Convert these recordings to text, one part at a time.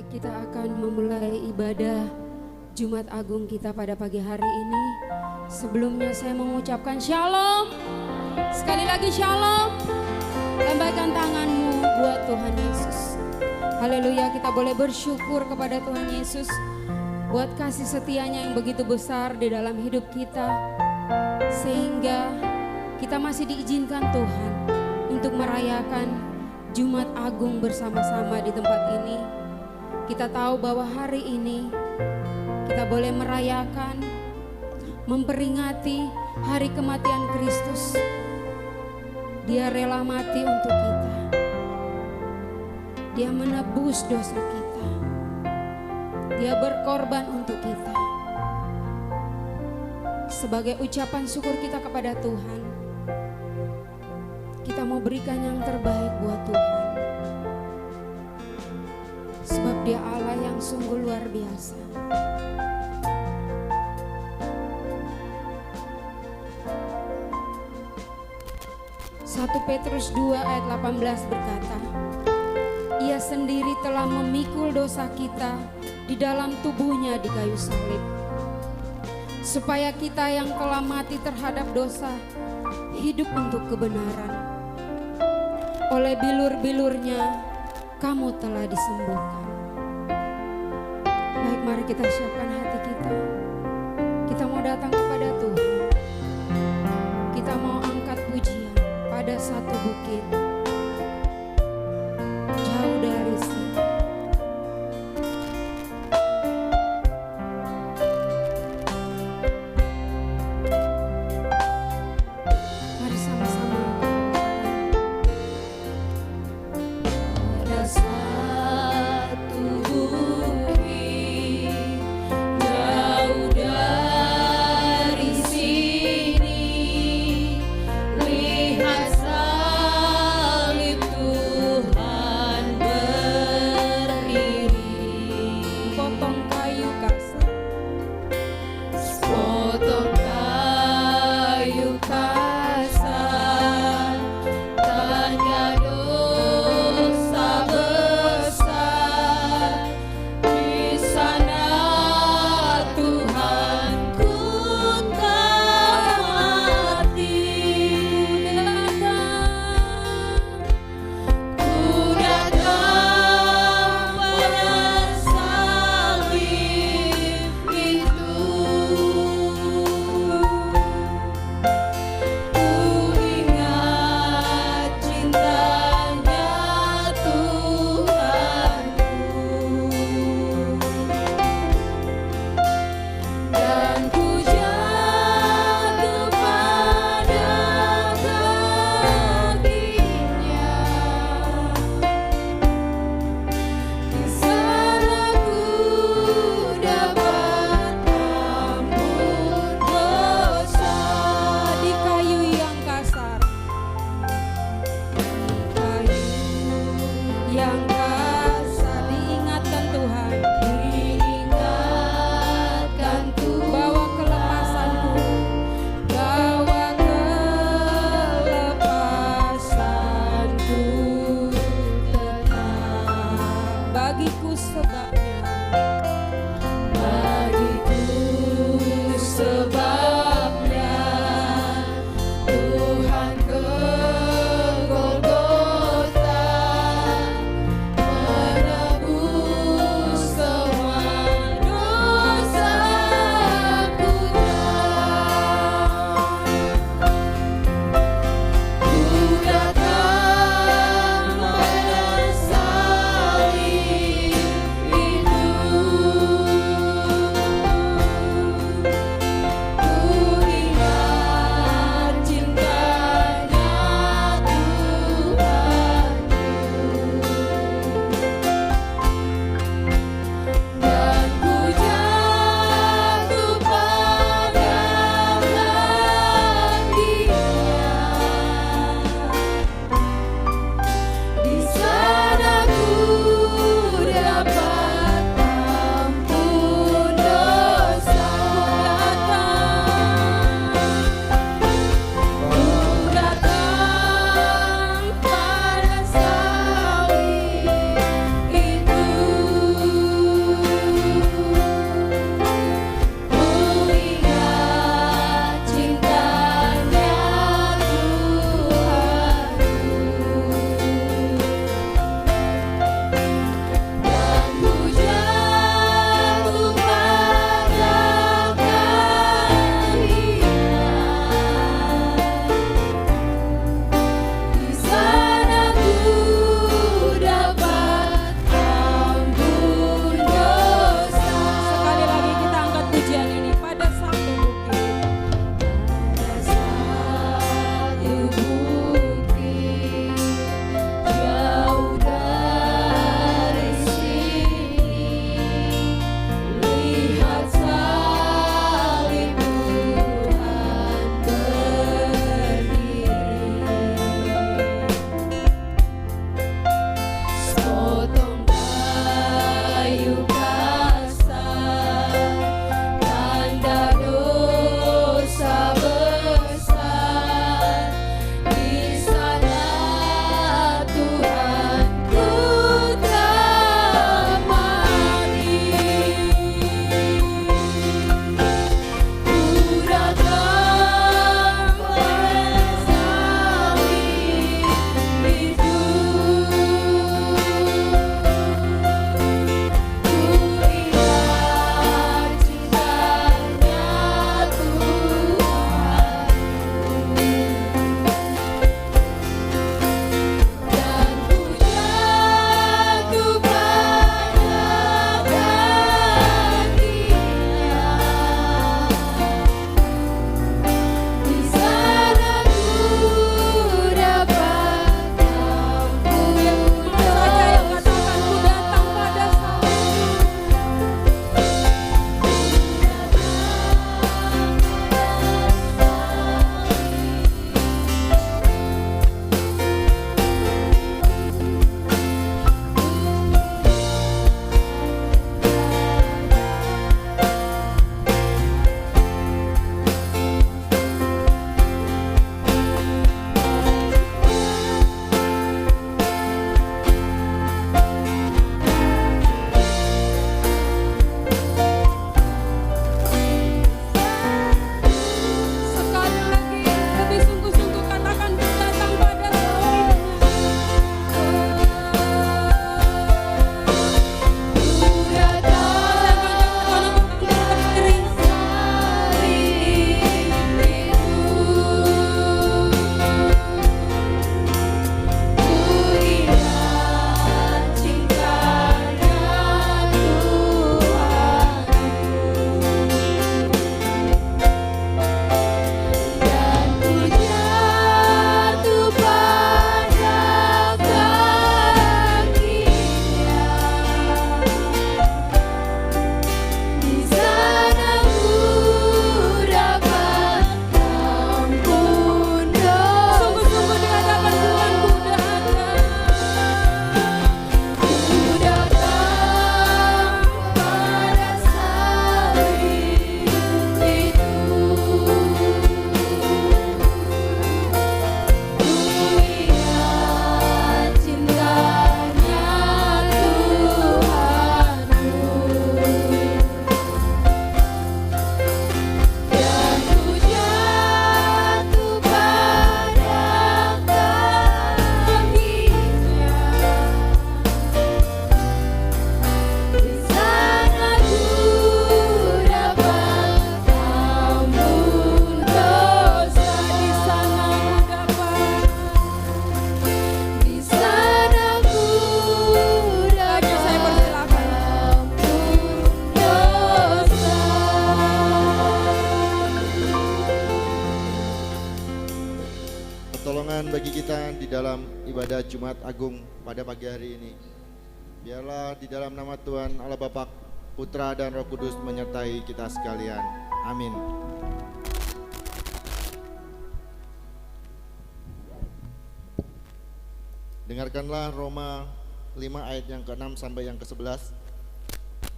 Kita akan memulai ibadah Jumat Agung kita pada pagi hari ini. Sebelumnya saya mengucapkan shalom. Sekali lagi shalom. Lambaikan tanganmu buat Tuhan Yesus. Haleluya, kita boleh bersyukur kepada Tuhan Yesus buat kasih setianya yang begitu besar di dalam hidup kita, sehingga kita masih diizinkan Tuhan untuk merayakan Jumat Agung bersama-sama di tempat ini. Kita tahu bahwa hari ini kita boleh merayakan, memperingati hari kematian Kristus. Dia rela mati untuk kita. Dia menebus dosa kita. Dia berkorban untuk kita. Sebagai ucapan syukur kita kepada Tuhan, kita mau berikan yang terbaik buat Tuhan. Sebab Dia Allah yang sungguh luar biasa. Satu Petrus 2 ayat 18 berkata, Ia sendiri telah memikul dosa kita di dalam tubuhnya di kayu salib, supaya kita yang telah mati terhadap dosa hidup untuk kebenaran. Oleh bilur-bilurnya kamu telah disembuhkan. Baik, mari kita siapkan hati kita. Kita mau datang kepada Tuhan. Kita mau angkat pujian pada satu bukit jauh dari sini. Mari sama-sama. Pada satu bukit jauh dari sini, lihat salib Tuhan berdiri. Potong kayu kasar, potong kayu kasar, tanda dosa besar. Di sana Tuhanku telah mati. Ku datang pada salib itu. Ku ingat cintanya Tuhanku, dan ku jatuh pada kakinya. Di sana ku dapat ampun dosa. Di kayu yang kasar, kayu yang kasar, diingatkan Tuhan, diingatkan Tuhan, bawa kelepasanku, bawa kelepasanku tetap bagiku sebabnya, Tuhan ke Golgota menebus semua dosaku. Ku datang pada salib itu. bagi kita di dalam ibadah Jumat Agung pada pagi hari ini. Biarlah di dalam nama Tuhan Allah Bapa, Putra dan Roh Kudus menyertai kita sekalian. Amin. Dengarkanlah Roma 5 ayat yang ke-6 sampai yang ke-11.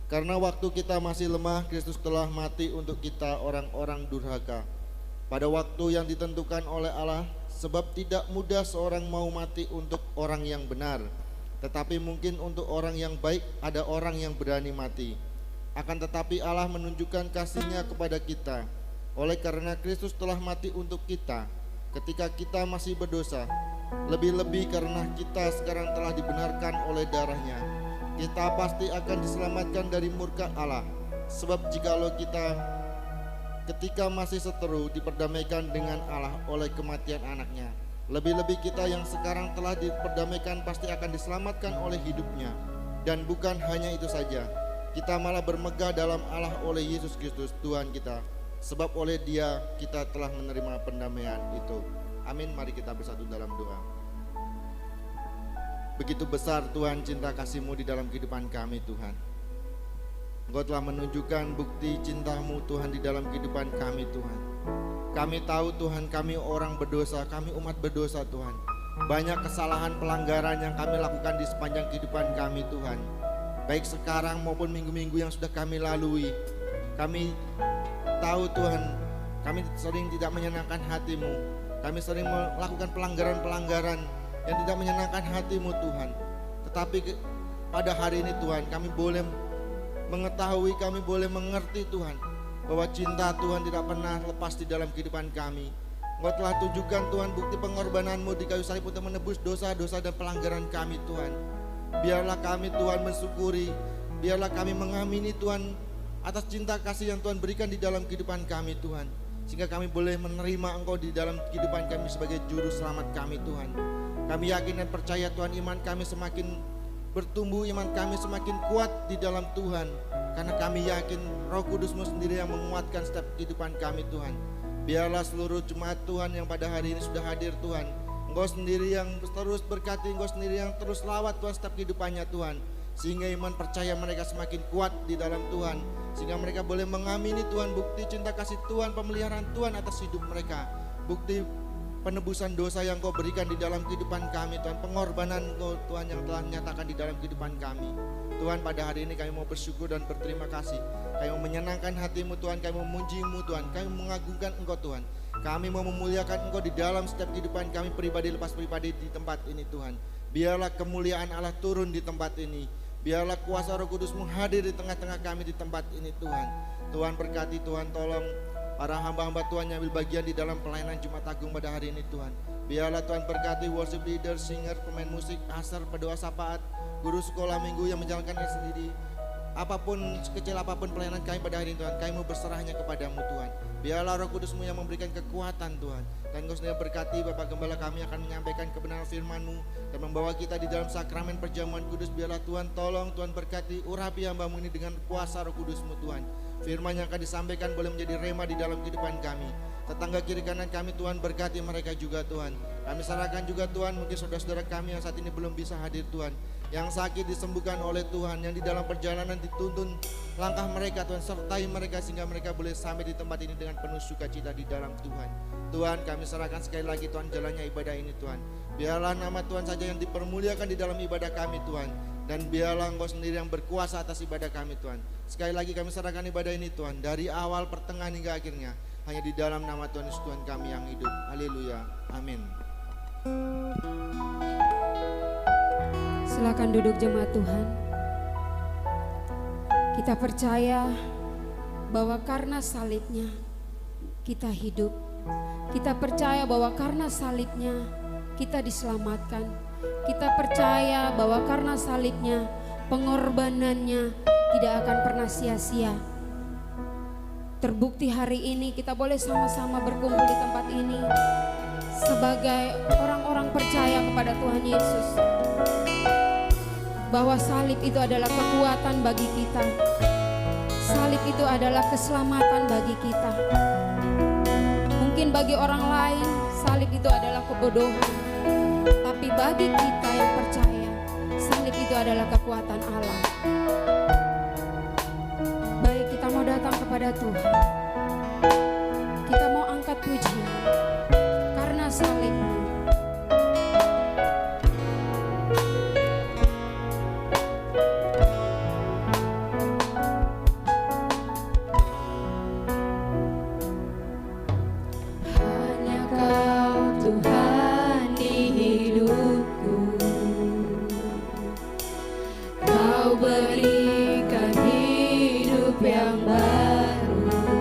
Karena waktu kita masih lemah, Kristus telah mati untuk kita orang-orang durhaka. Pada waktu yang ditentukan oleh Allah, sebab tidak mudah seorang mau mati untuk orang yang benar, tetapi mungkin untuk orang yang baik ada orang yang berani mati. Akan tetapi Allah menunjukkan kasih-Nya kepada kita, oleh karena Kristus telah mati untuk kita ketika kita masih berdosa. Lebih-lebih karena kita sekarang telah dibenarkan oleh darah-Nya, kita pasti akan diselamatkan dari murka Allah. Sebab jikalau kita ketika masih seteru diperdamaikan dengan Allah oleh kematian anaknya, lebih-lebih kita yang sekarang telah diperdamaikan pasti akan diselamatkan oleh hidupnya. Dan bukan hanya itu saja, kita malah bermegah dalam Allah oleh Yesus Kristus Tuhan kita, sebab oleh Dia kita telah menerima pendamaian itu. Amin. Mari kita bersatu dalam doa. Begitu besar Tuhan cinta kasih-Mu di dalam kehidupan kami Tuhan. Engkau telah menunjukkan bukti cinta-Mu Tuhan di dalam kehidupan kami Tuhan. Kami tahu Tuhan, kami orang berdosa, kami umat berdosa Tuhan. Banyak kesalahan pelanggaran yang kami lakukan di sepanjang kehidupan kami Tuhan, baik sekarang maupun minggu-minggu yang sudah kami lalui. Kami tahu Tuhan, kami sering tidak menyenangkan hati-Mu. Kami sering melakukan pelanggaran-pelanggaran yang tidak menyenangkan hati-Mu Tuhan. Tetapi pada hari ini Tuhan, kami boleh mengetahui, kami boleh mengerti Tuhan, bahwa cinta Tuhan tidak pernah lepas di dalam kehidupan kami. Engkau telah tunjukkan Tuhan bukti pengorbanan-Mu di kayu salib untuk menebus dosa-dosa dan pelanggaran kami Tuhan. Biarlah kami Tuhan mensyukuri, biarlah kami mengamini Tuhan atas cinta kasih yang Tuhan berikan di dalam kehidupan kami Tuhan, sehingga kami boleh menerima Engkau di dalam kehidupan kami sebagai juru selamat kami Tuhan. Kami yakin dan percaya Tuhan, iman kami semakin bertumbuh, iman kami semakin kuat di dalam Tuhan, karena kami yakin Roh Kudus-Mu sendiri yang menguatkan setiap kehidupan kami Tuhan. Biarlah seluruh jemaat Tuhan yang pada hari ini sudah hadir Tuhan, Engkau sendiri yang terus berkati, Engkau sendiri yang terus lawat Tuhan setiap kehidupannya Tuhan, sehingga iman percaya mereka semakin kuat di dalam Tuhan, sehingga mereka boleh mengamini Tuhan bukti cinta kasih Tuhan, pemeliharaan Tuhan atas hidup mereka, bukti penebusan dosa yang Kau berikan di dalam kehidupan kami Tuhan, pengorbanan Kau Tuhan yang telah menyatakan di dalam kehidupan kami Tuhan. Pada hari ini kami mau bersyukur dan berterima kasih, kami mau menyenangkan hati-Mu Tuhan, kami mau memuji-Mu Tuhan, kami mengagungkan Engkau Tuhan, kami mau memuliakan Engkau di dalam setiap kehidupan kami pribadi lepas pribadi di tempat ini Tuhan. Biarlah kemuliaan Allah turun di tempat ini, biarlah kuasa Roh Kudus-Mu hadir di tengah-tengah kami di tempat ini Tuhan. Tuhan berkati, Tuhan tolong para hamba-hamba Tuhan yang ambil bagian di dalam pelayanan Jumat Agung pada hari ini Tuhan. Biarlah Tuhan berkati worship leader, singer, pemain musik, asar, pendoa syafaat, guru sekolah minggu yang menjalankannya sendiri. Apapun, sekecil apapun pelayanan kami pada hari ini Tuhan, kami mau berserahnya kepadamu Tuhan. Biarlah Roh Kudus-Mu yang memberikan kekuatan Tuhan. Dan Engkau sendiri berkati Bapak Gembala kami akan menyampaikan kebenaran firman-Mu dan membawa kita di dalam sakramen perjamuan kudus. Biarlah Tuhan tolong, Tuhan berkati, urapi hamba-Mu ini dengan kuasa Roh Kudus-Mu Tuhan. Firman yang akan disampaikan boleh menjadi rema di dalam kehidupan kami. Tetangga kiri kanan kami Tuhan berkati mereka juga Tuhan. Kami serahkan juga Tuhan mungkin saudara-saudara kami yang saat ini belum bisa hadir Tuhan, yang sakit disembuhkan oleh Tuhan, yang di dalam perjalanan dituntun langkah mereka Tuhan, sertai mereka sehingga mereka boleh sampai di tempat ini dengan penuh sukacita di dalam Tuhan. Tuhan kami serahkan sekali lagi Tuhan jalannya ibadah ini Tuhan. Biarlah nama Tuhan saja yang dipermuliakan di dalam ibadah kami Tuhan, dan biarlah Engkau sendiri yang berkuasa atas ibadah kami Tuhan. Sekali lagi kami serahkan ibadah ini Tuhan, dari awal, pertengahan hingga akhirnya, hanya di dalam nama Tuhan Yesus Tuhan kami yang hidup. Haleluya, amin. Silakan duduk jemaat Tuhan. Kita percaya bahwa karena salibnya kita hidup. Kita percaya bahwa karena salibnya kita diselamatkan. Kita percaya bahwa karena salibnya, pengorbanannya tidak akan pernah sia-sia. Terbukti hari ini kita boleh sama-sama berkumpul di tempat ini sebagai orang-orang percaya kepada Tuhan Yesus, bahwa salib itu adalah kekuatan bagi kita. Salib itu adalah keselamatan bagi kita. Mungkin bagi orang lain salib itu adalah kebodohan, Tapi bagi kita yang percaya, salib itu adalah kekuatan Allah. Baik, kita mau datang kepada Tuhan. Kita mau angkat pujian karena salib-Mu. Hanya Kau Tuhan di hidupku. Kau berikan hidup yang baru.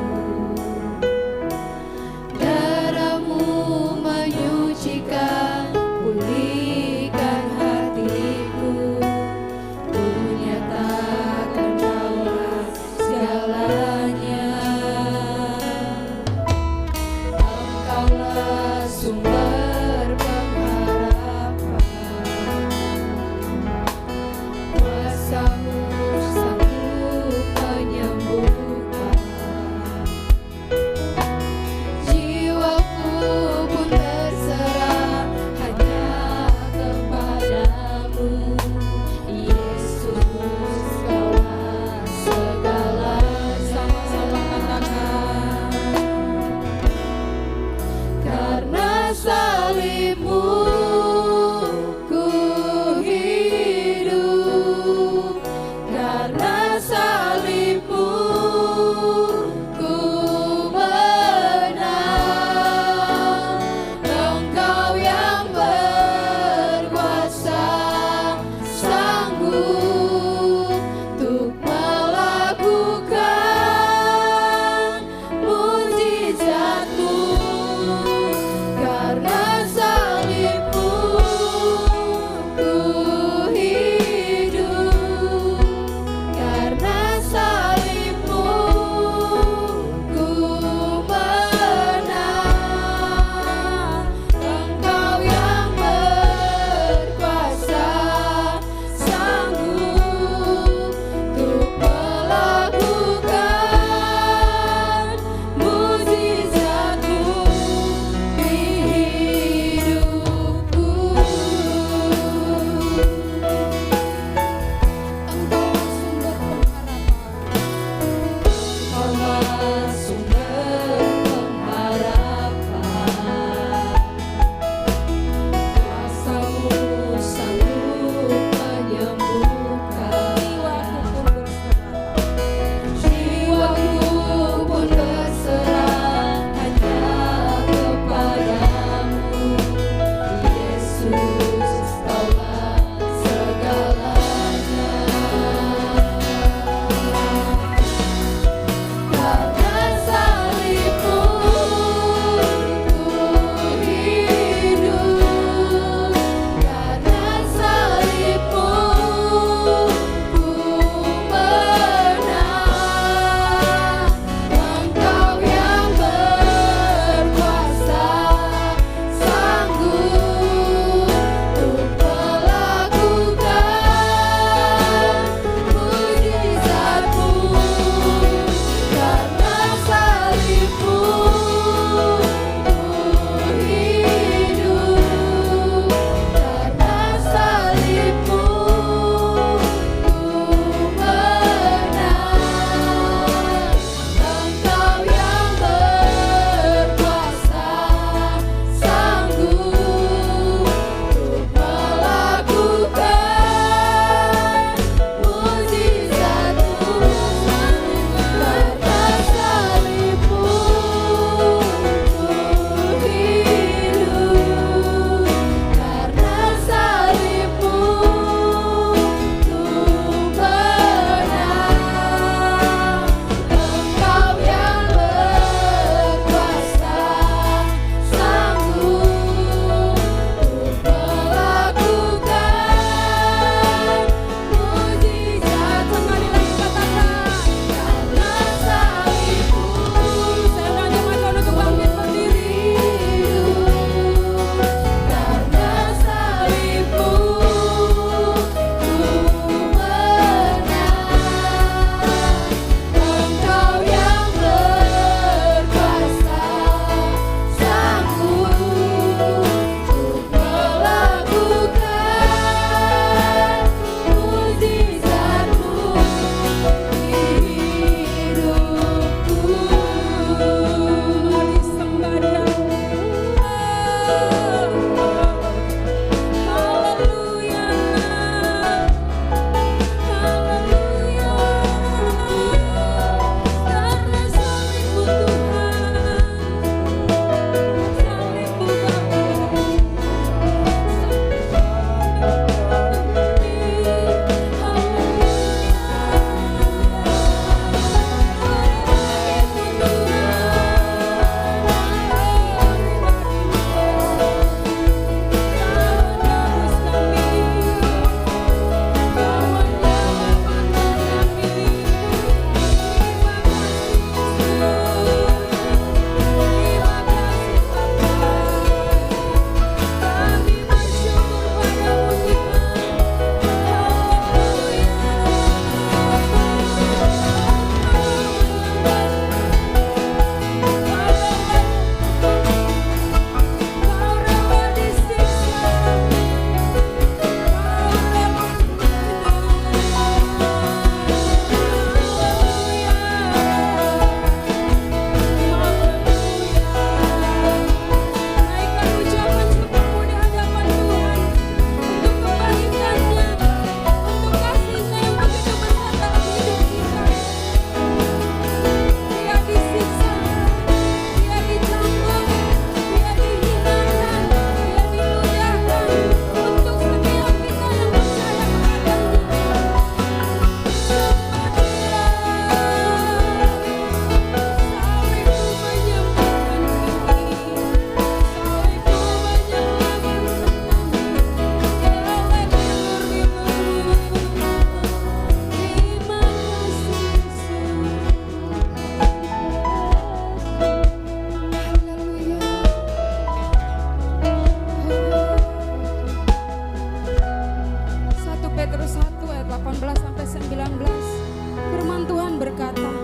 berkata,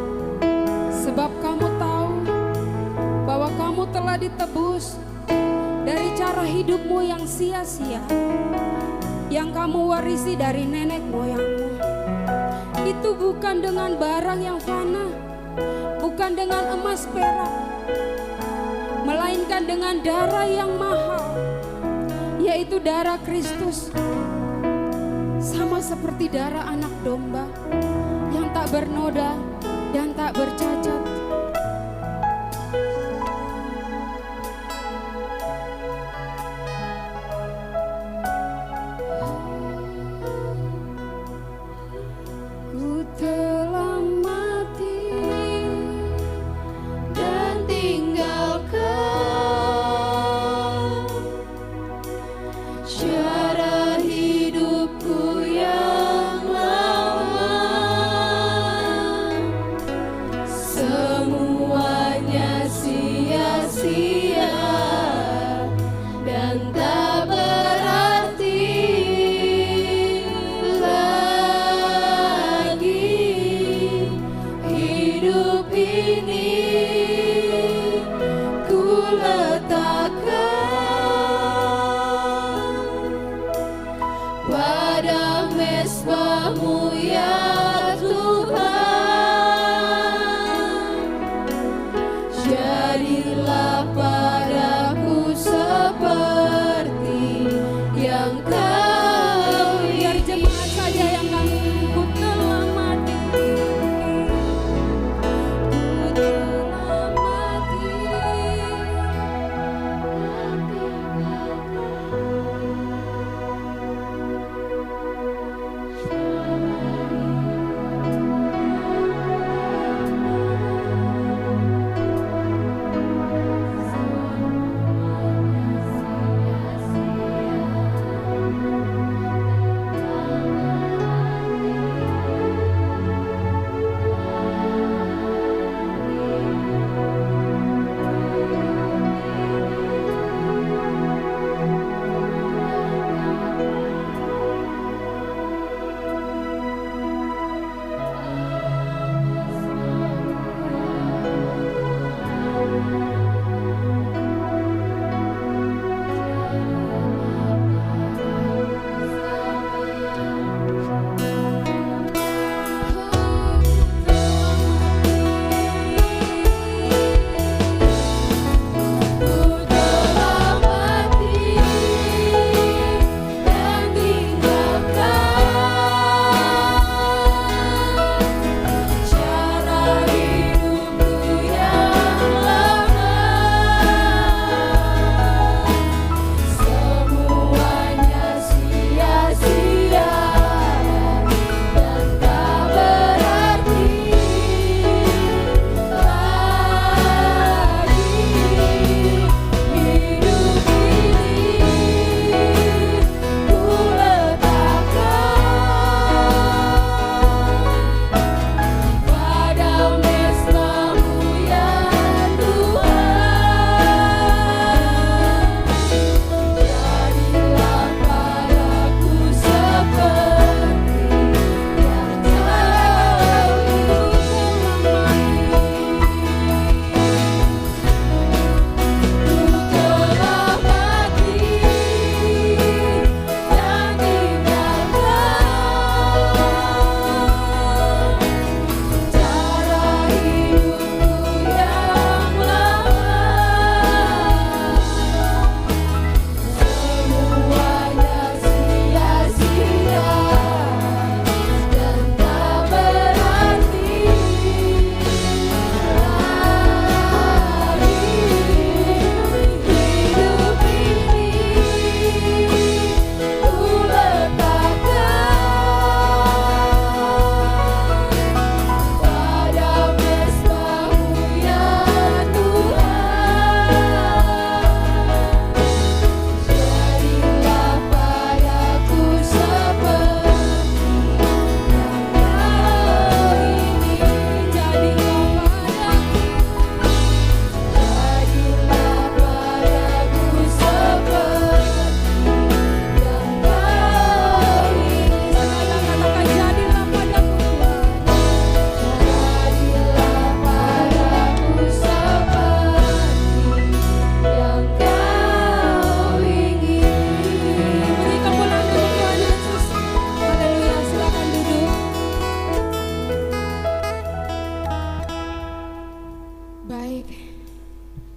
sebab kamu tahu bahwa kamu telah ditebus dari cara hidupmu yang sia-sia, yang kamu warisi dari nenek moyangmu. Itu bukan dengan barang yang fana, bukan dengan emas perak, melainkan dengan darah yang mahal, yaitu darah Kristus, sama seperti darah anak domba yang tak bernoda dan tak bercacat. Ku telah mati dan tinggalkan cara hidupku yang lama.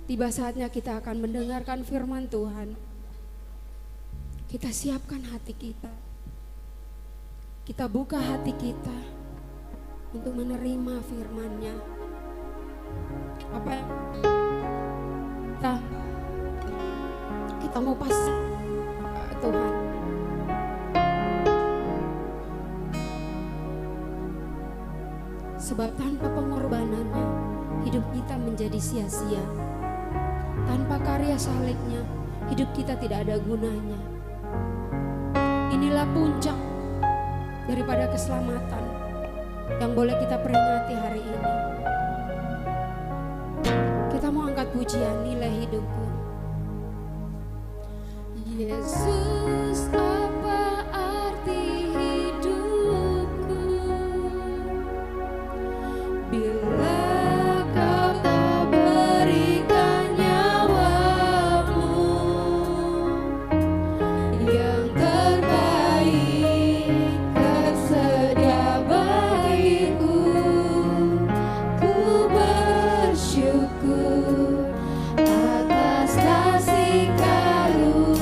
tiba saatnya kita akan mendengarkan firman Tuhan. Kita siapkan hati kita. Kita buka hati kita untuk menerima firman-Nya. Apa yang kita mau pasang Tuhan. Sebab tanpa pengorbanannya hidup kita menjadi sia-sia. Tanpa karya salibnya hidup kita tidak ada gunanya. Inilah puncak daripada keselamatan yang boleh kita peringati hari ini. Kita mau angkat pujian nilai hidupku. Yesus, apa arti hidupku bila kau tak berikan nyawamu yang terbaik tersedia bagiku. Ku bersyukur atas kasih karunia-Mu.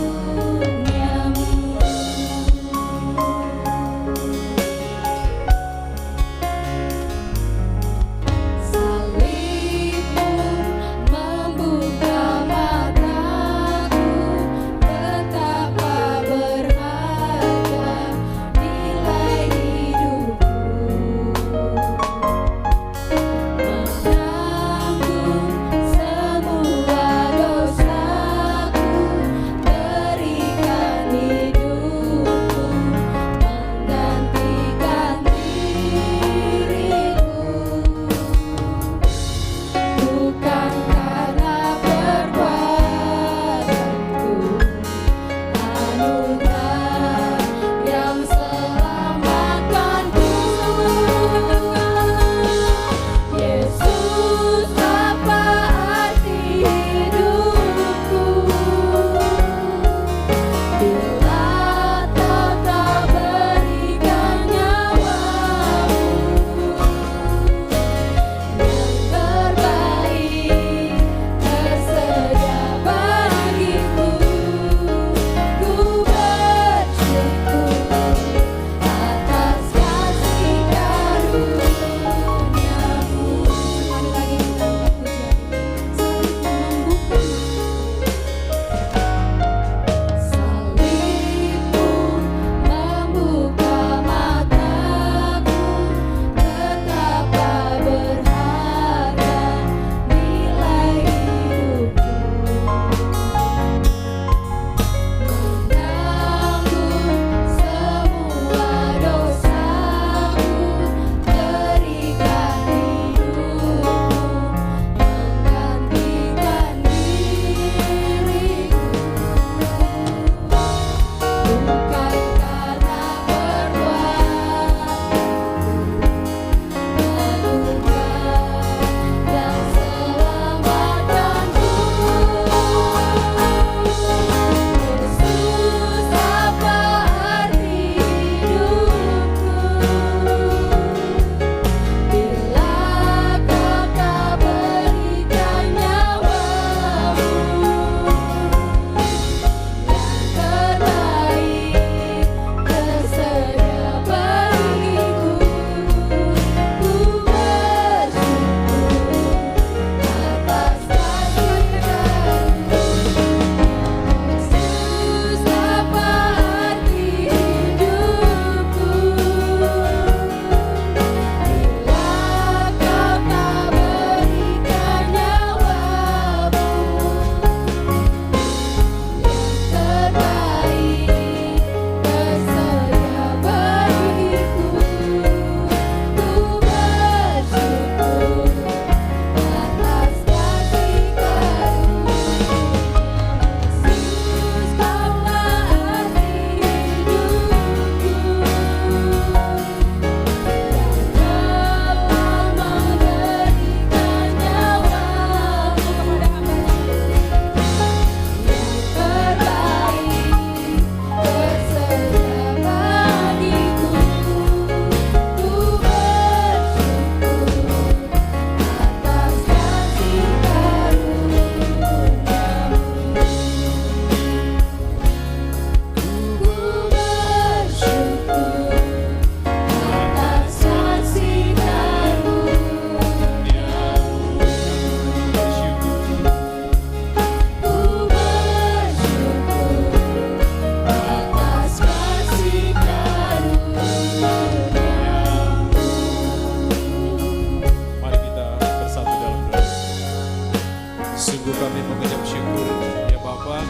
Sungguh kami mengucap syukur ya Bapa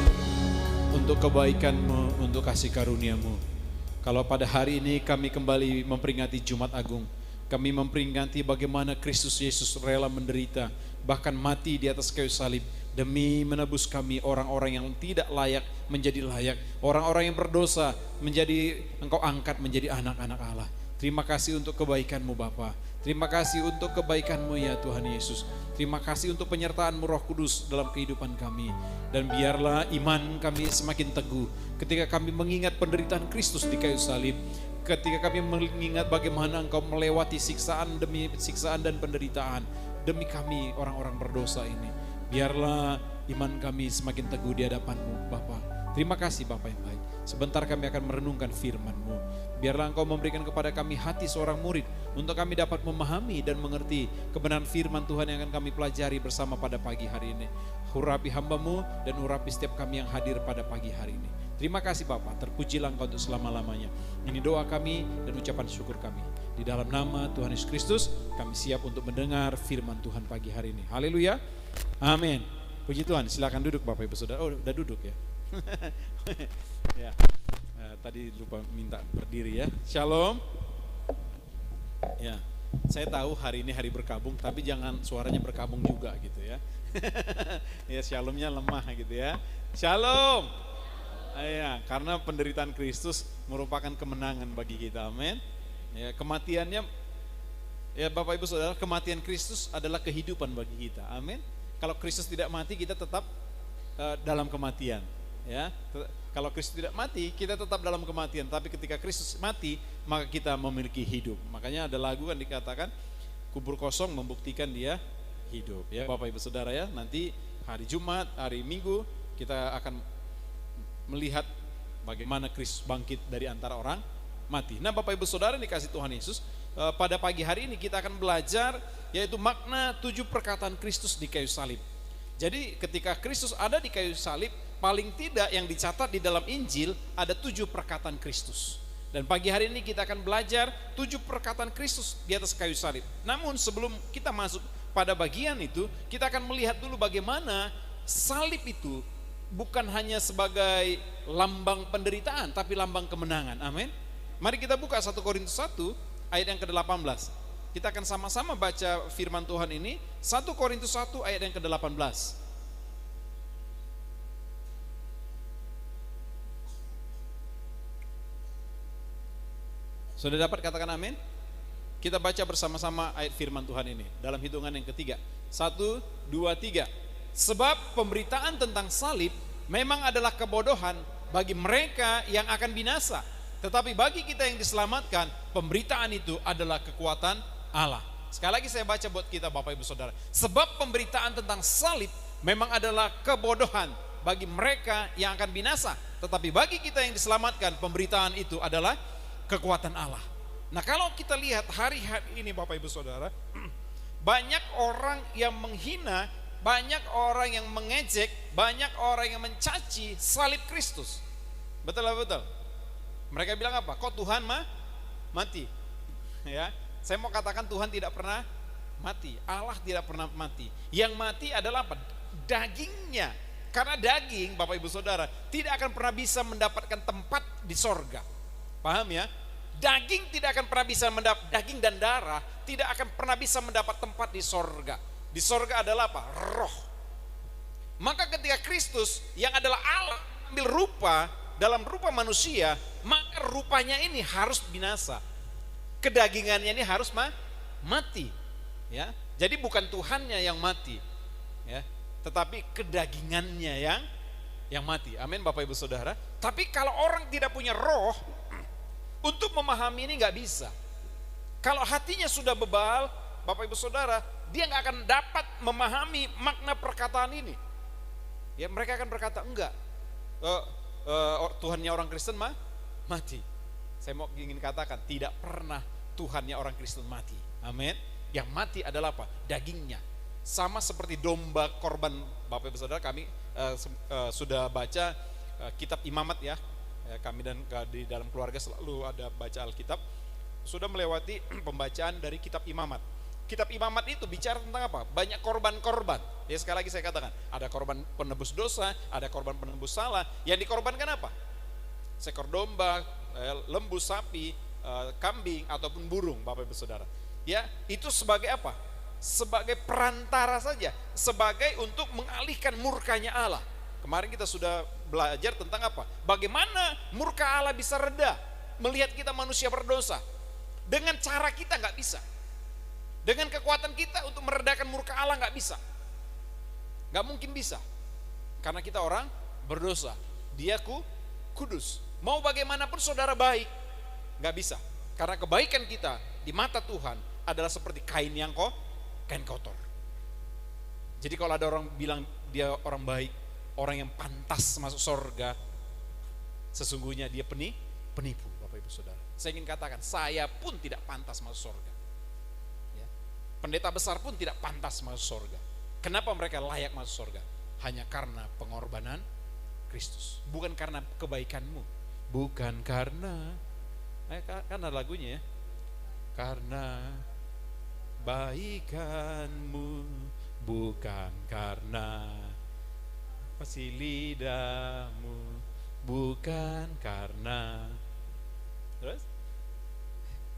untuk kebaikan-Mu, untuk kasih karunia-Mu. Kalau pada hari ini kami kembali memperingati Jumat Agung, kami memperingati bagaimana Kristus Yesus rela menderita, bahkan mati di atas kayu salib demi menebus kami orang-orang yang tidak layak menjadi layak, orang-orang yang berdosa menjadi Engkau angkat menjadi anak-anak Allah. Terima kasih untuk kebaikan-Mu Bapa. Terima kasih untuk kebaikan-Mu ya Tuhan Yesus. Terima kasih untuk penyertaan-Mu Roh Kudus dalam kehidupan kami. Dan biarlah iman kami semakin teguh ketika kami mengingat penderitaan Kristus di kayu salib. Ketika kami mengingat bagaimana Engkau melewati siksaan demi siksaan dan penderitaan demi kami orang-orang berdosa ini. Biarlah iman kami semakin teguh di hadapan-Mu Bapa. Terima kasih Bapa yang baik. Sebentar kami akan merenungkan firman-Mu. Biarlah Engkau memberikan kepada kami hati seorang murid untuk kami dapat memahami dan mengerti kebenaran firman Tuhan yang akan kami pelajari bersama pada pagi hari ini. Urapi hamba-Mu dan urapi setiap kami yang hadir pada pagi hari ini. Terima kasih Bapa, terpujilah Engkau untuk selama-lamanya. Ini doa kami dan ucapan syukur kami. Di dalam nama Tuhan Yesus Kristus, kami siap untuk mendengar firman Tuhan pagi hari ini. Haleluya. Amin. Puji Tuhan, silakan duduk Bapak Ibu Saudara. Oh, udah duduk ya. Ya. Tadi lupa minta berdiri ya. Shalom. Ya. Saya tahu hari ini hari berkabung, tapi jangan suaranya berkabung juga gitu ya. Ya, shalomnya lemah gitu ya. Shalom. Ya, karena penderitaan Kristus merupakan kemenangan bagi kita. Amin. Ya, kematiannya ya Bapak Ibu Saudara, kematian Kristus adalah kehidupan bagi kita. Amin. Kalau Kristus tidak mati, kita tetap dalam kematian. Ya, kalau Kristus tidak mati, kita tetap dalam kematian. Tapi ketika Kristus mati, maka kita memiliki hidup. Makanya ada lagu kan dikatakan, kubur kosong membuktikan dia hidup. Ya, Bapak Ibu Saudara ya, nanti hari Jumat, hari Minggu kita akan melihat bagaimana Kristus bangkit dari antara orang mati. Nah, Bapak Ibu Saudara dikasih Tuhan Yesus, pada pagi hari ini kita akan belajar yaitu makna 7 perkataan Kristus di kayu salib. Jadi ketika Kristus ada di kayu salib, paling tidak yang dicatat di dalam Injil ada 7 perkataan Kristus. Dan pagi hari ini kita akan belajar 7 perkataan Kristus di atas kayu salib. Namun sebelum kita masuk pada bagian itu, kita akan melihat dulu bagaimana salib itu bukan hanya sebagai lambang penderitaan, tapi lambang kemenangan. Amin. Mari kita buka 1 Korintus 1 ayat yang ke-18. Kita akan sama-sama baca firman Tuhan ini, 1 Korintus 1 ayat yang ke-18. Sudah dapat katakan amin? Kita baca bersama-sama ayat firman Tuhan ini dalam hitungan yang ketiga. 1, 2, 3. Sebab pemberitaan tentang salib memang adalah kebodohan bagi mereka yang akan binasa. Tetapi bagi kita yang diselamatkan, pemberitaan itu adalah kekuatan Allah. Sekali lagi saya baca buat kita Bapak Ibu Saudara. Sebab pemberitaan tentang salib memang adalah kebodohan bagi mereka yang akan binasa. Tetapi bagi kita yang diselamatkan, pemberitaan itu adalah kekuatan Allah. Nah, kalau kita lihat hari-hari ini Bapak Ibu Saudara, banyak orang yang menghina, banyak orang yang mengejek, banyak orang yang mencaci salib Kristus. Betul lah, betul. Mereka bilang apa? Kok Tuhan mati? Ya, saya mau katakan Tuhan tidak pernah mati. Allah tidak pernah mati. Yang mati adalah apa? Dagingnya. Karena daging, Bapak Ibu Saudara, tidak akan pernah bisa mendapatkan tempat di sorga. Paham ya? Daging tidak akan pernah bisa mendapat, daging dan darah tidak akan pernah bisa mendapat tempat di sorga. Di sorga adalah apa? Roh. Maka ketika Kristus yang adalah Allah ambil rupa dalam rupa manusia, maka rupanya ini harus binasa. Kedagingannya ini harus mati. Ya, jadi bukan Tuhannya yang mati, ya, tetapi kedagingannya yang mati. Amin, Bapak Ibu Saudara. Tapi kalau orang tidak punya roh, untuk memahami ini nggak bisa. Kalau hatinya sudah bebal, Bapak Ibu Saudara, dia nggak akan dapat memahami makna perkataan ini. Ya, mereka akan berkata enggak. Tuhannya orang Kristen mati. Saya mau ingin katakan tidak pernah Tuhannya orang Kristen mati. Amin. Yang mati adalah apa? Dagingnya. Sama seperti domba korban. Bapak Ibu Saudara, kami sudah baca kitab Imamat ya. Kami dan di dalam keluarga selalu ada baca Alkitab. Sudah melewati pembacaan dari kitab Imamat. Kitab Imamat itu bicara tentang apa? Banyak korban-korban. Ya sekali lagi saya katakan, ada korban penebus dosa, ada korban penebus salah. Yang dikorbankan apa? Seekor domba, lembu, sapi, kambing ataupun burung, Bapak Ibu Saudara. Ya, itu sebagai apa? Sebagai perantara saja, sebagai untuk mengalihkan murkanya Allah. Kemarin kita sudah belajar tentang apa? Bagaimana murka Allah bisa reda melihat kita manusia berdosa. Dengan cara kita nggak bisa. Dengan kekuatan kita untuk meredakan murka Allah nggak bisa. Nggak mungkin bisa. Karena kita orang berdosa. Dia kudus. Mau bagaimanapun saudara baik, nggak bisa. Karena kebaikan kita di mata Tuhan adalah seperti kain yang kain kotor. Jadi kalau ada orang bilang dia orang baik, orang yang pantas masuk surga, sesungguhnya dia penipu, Bapak Ibu Saudara. Saya ingin katakan, saya pun tidak pantas masuk surga. Ya. Pendeta besar pun tidak pantas masuk surga. Kenapa mereka layak masuk surga? Hanya karena pengorbanan Kristus, bukan karena kebaikanmu, bukan karena, kan ada lagunya ya, karena baikanmu, bukan karena lidahmu, bukan karena terus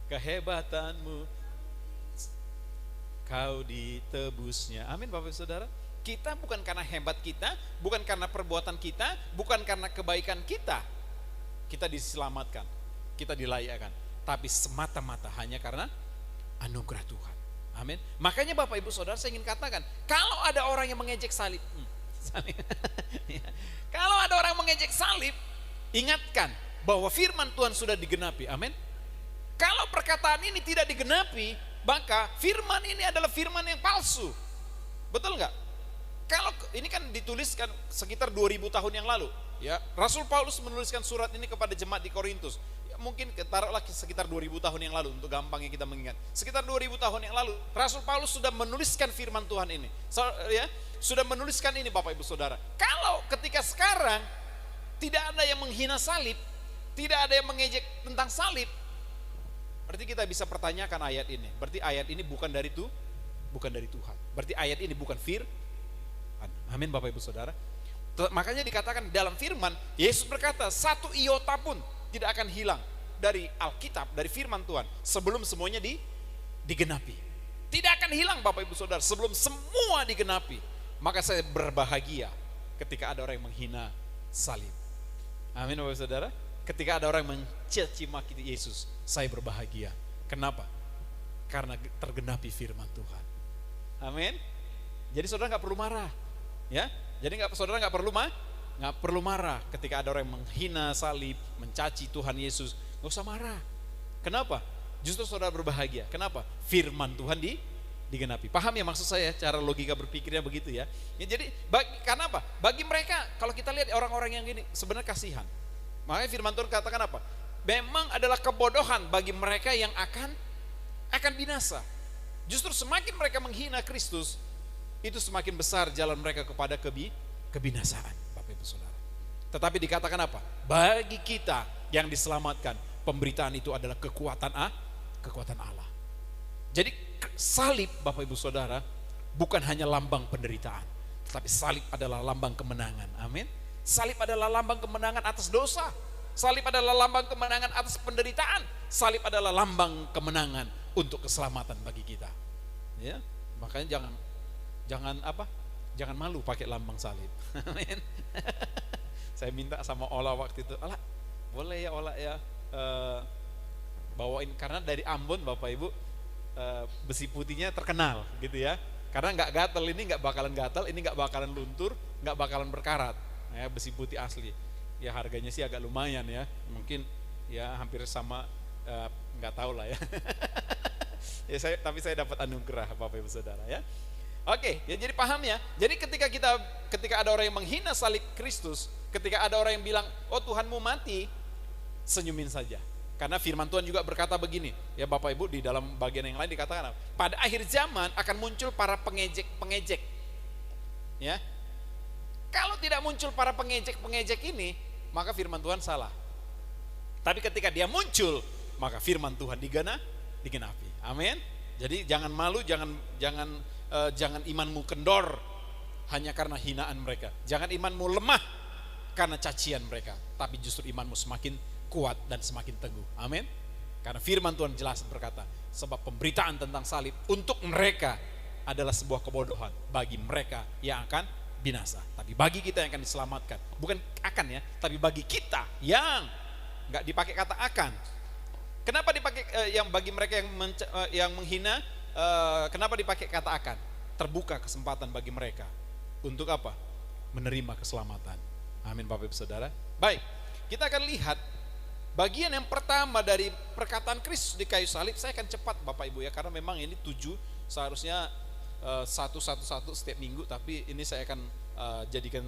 kehebatanmu kau ditebusnya. Amin Bapak Saudara. Kita bukan karena hebat kita, bukan karena perbuatan kita, bukan karena kebaikan kita diselamatkan, kita dilayakkan, tapi semata-mata hanya karena anugerah Tuhan. Amin. Makanya Bapak Ibu Saudara, saya ingin katakan, kalau ada orang yang mengejek salib, kalau ada orang mengejek salib, ingatkan bahwa firman Tuhan sudah digenapi. Amin. Kalau perkataan ini tidak digenapi, maka firman ini adalah firman yang palsu. Betul nggak? Kalau ini kan dituliskan sekitar 2000 tahun yang lalu, ya. Rasul Paulus menuliskan surat ini kepada jemaat di Korintus. Ya, mungkin taruhlah sekitar 2000 tahun yang lalu untuk gampangnya kita mengingat. Sekitar 2000 tahun yang lalu, Rasul Paulus sudah menuliskan firman Tuhan ini. Ya, sudah menuliskan ini Bapak Ibu Saudara. Kalau ketika sekarang tidak ada yang menghina salib, tidak ada yang mengejek tentang salib, berarti kita bisa pertanyakan ayat ini. Berarti ayat ini bukan dari Tuhan. Berarti ayat ini bukan firman. Amin Bapak Ibu Saudara. Makanya dikatakan dalam firman, Yesus berkata, satu iota pun tidak akan hilang dari Alkitab, dari firman Tuhan, sebelum semuanya digenapi. Tidak akan hilang Bapak Ibu Saudara sebelum semua digenapi. Maka saya berbahagia ketika ada orang yang menghina salib. Amin Bapak Ibu Saudara. Ketika ada orang yang mencaci maki Yesus, saya berbahagia. Kenapa? Karena tergenapi firman Tuhan. Amin. Jadi saudara nggak perlu marah, ya. Jadi saudara nggak perlu marah ketika ada orang yang menghina salib, mencaci Tuhan Yesus. Nggak usah marah. Kenapa? Justru saudara berbahagia. Kenapa? Firman Tuhan digenapi. Paham ya maksud saya? Cara logika berpikirnya begitu ya. Jadi karena apa? Bagi mereka, kalau kita lihat orang-orang yang gini, sebenarnya kasihan. Makanya firman Tuhan katakan apa? Memang adalah kebodohan bagi mereka yang akan binasa. Justru semakin mereka menghina Kristus, itu semakin besar jalan mereka kepada kebinasaan, Bapak Ibu Saudara. Tetapi dikatakan apa? Bagi kita yang diselamatkan, pemberitaan itu adalah kekuatan Allah. Jadi salib, Bapak Ibu Saudara, bukan hanya lambang penderitaan, tetapi salib adalah lambang kemenangan. Amin. Salib adalah lambang kemenangan atas dosa. Salib adalah lambang kemenangan atas penderitaan. Salib adalah lambang kemenangan untuk keselamatan bagi kita. Ya, makanya jangan malu pakai lambang salib. Amin. Saya minta sama Ola waktu itu, Ola, boleh ya Ola ya bawain, karena dari Ambon Bapak Ibu besi putihnya terkenal gitu ya. Karena nggak gatel, ini nggak bakalan gatel, ini nggak bakalan luntur, nggak bakalan berkarat. Ya, besi putih asli. Ya harganya sih agak lumayan ya, mungkin ya hampir sama, nggak tahu lah ya. Ya tapi saya dapat anugerah Bapak Ibu Saudara ya. Oke, ya jadi paham ya. Jadi ketika ada orang yang menghina salib Kristus, ketika ada orang yang bilang, oh Tuhanmu mati, senyumin saja. Karena firman Tuhan juga berkata begini, ya Bapak Ibu, di dalam bagian yang lain dikatakan, pada akhir zaman akan muncul para pengejek-pengejek. Ya. Kalau tidak muncul para pengejek-pengejek ini, maka firman Tuhan salah. Tapi ketika dia muncul, maka firman Tuhan digenapi. Amin. Jadi jangan malu, jangan imanmu kendor hanya karena hinaan mereka. Jangan imanmu lemah karena cacian mereka, tapi justru imanmu semakin kuat dan semakin teguh. Amin. Karena firman Tuhan jelas berkata, sebab pemberitaan tentang salib untuk mereka adalah sebuah kebodohan bagi mereka yang akan binasa, tapi bagi kita yang akan diselamatkan. Bukan akan ya, tapi bagi kita yang nggak dipakai kata akan. Kenapa dipakai yang bagi mereka yang menghina? Kenapa dipakai kata akan? Terbuka kesempatan bagi mereka untuk apa? Menerima keselamatan. Amin Bapak Ibu Saudara. Baik, kita akan lihat bagian yang pertama dari perkataan Kristus di kayu salib. Saya akan cepat Bapak Ibu ya, karena memang ini 7, seharusnya satu setiap minggu, tapi ini saya akan jadikan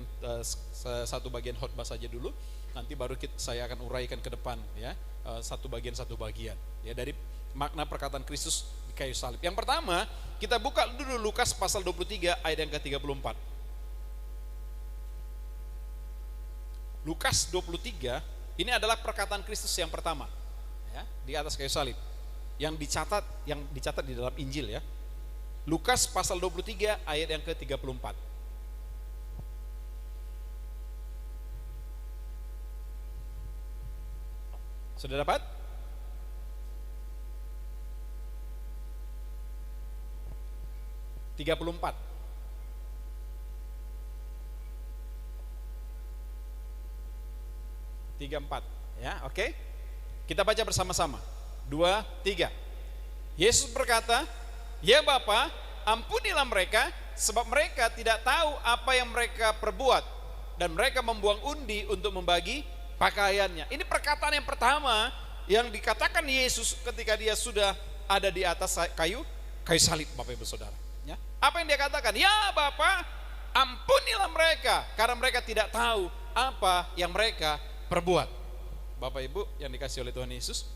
satu bagian khotbah saja dulu. Nanti baru saya akan uraikan ke depan ya, satu bagian ya, dari makna perkataan Kristus di kayu salib. Yang pertama, kita buka dulu Lukas pasal 23 ayat yang ke-34. Lukas 23 ini adalah perkataan Kristus yang pertama ya, di atas kayu salib yang dicatat di dalam Injil ya. Lukas pasal 23 ayat yang ke-34. Sudah dapat? Tiga puluh empat. Ya, oke. Kita baca bersama-sama. 2, 3. Yesus berkata, "Ya Bapa, ampunilah mereka, sebab mereka tidak tahu apa yang mereka perbuat, dan mereka membuang undi untuk membagi pakaiannya." Ini perkataan yang pertama yang dikatakan Yesus ketika dia sudah ada di atas kayu salib, Bapak Ibu Saudara. Ya. Apa yang dia katakan? "Ya Bapa, ampunilah mereka, karena mereka tidak tahu apa yang mereka perbuat." Bapak Ibu yang dikasih oleh Tuhan Yesus,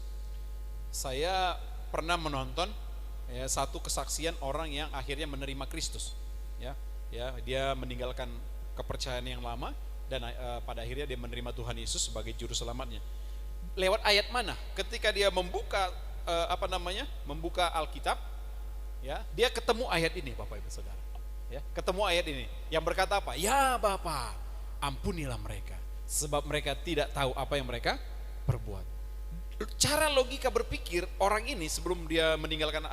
saya pernah menonton ya, satu kesaksian orang yang akhirnya menerima Kristus. Ya, dia meninggalkan kepercayaan yang lama dan pada akhirnya dia menerima Tuhan Yesus sebagai juru selamatnya. Lewat ayat mana? Ketika dia membuka membuka Alkitab, ya, dia ketemu ayat ini, Bapak Ibu Saudara. Ya, ketemu ayat ini yang berkata apa? "Ya Bapa, ampunilah mereka, sebab mereka tidak tahu apa yang mereka perbuat." Cara logika berpikir orang ini sebelum dia meninggalkan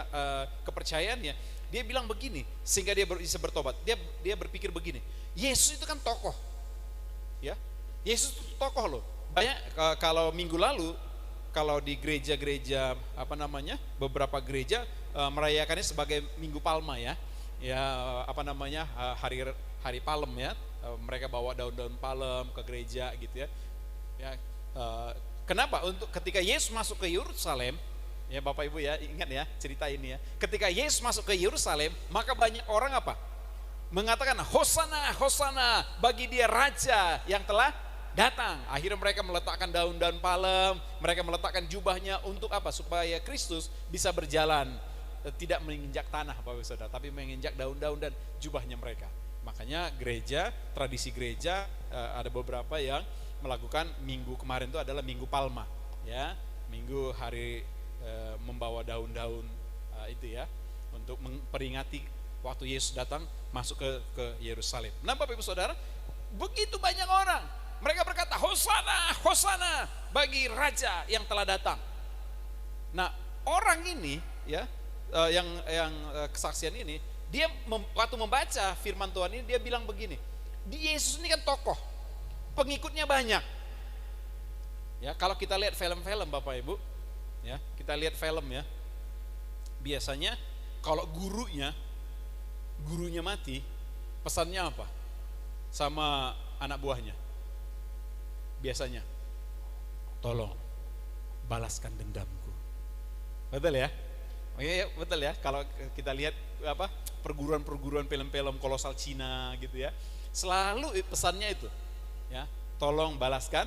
kepercayaannya, dia bilang begini, sehingga dia bisa bertobat. Dia berpikir begini, Yesus itu kan tokoh. Ya, Yesus itu tokoh loh. Banyak kalau minggu lalu kalau di gereja-gereja beberapa gereja merayakannya sebagai Minggu Palma ya. Ya, hari palem ya. Mereka bawa daun-daun palem ke gereja gitu ya. Ya, kenapa? Untuk ketika Yesus masuk ke Yerusalem, ya Bapak Ibu ya, ingat ya cerita ini ya. Ketika Yesus masuk ke Yerusalem, maka banyak orang apa? Mengatakan Hosana, Hosana bagi dia raja yang telah datang. Akhirnya mereka meletakkan daun-daun palem, mereka meletakkan jubahnya untuk apa? Supaya Kristus bisa berjalan, tidak menginjak tanah Bapak Ibu Saudara, tapi menginjak daun-daun dan jubahnya mereka. Makanya gereja, tradisi gereja ada beberapa yang melakukan minggu kemarin itu adalah Minggu Palma, ya, minggu hari membawa daun-daun itu ya, untuk memperingati waktu Yesus datang masuk ke Yerusalem. Nah Bapak Ibu Saudara, begitu banyak orang, mereka berkata Hosana, Hosana bagi raja yang telah datang. Nah orang ini ya, yang kesaksian ini, dia waktu membaca firman Tuhan ini dia bilang begini, di Yesus ini kan tokoh, pengikutnya banyak. Ya, kalau kita lihat film-film Bapak Ibu, ya, kita lihat film ya. Biasanya kalau gurunya mati, pesannya apa? Sama anak buahnya. Biasanya, tolong balaskan dendamku. Betul ya? Oh iya, betul ya. Kalau kita lihat perguruan-perguruan film-film kolosal Cina gitu ya, selalu pesannya itu. Ya, tolong balaskan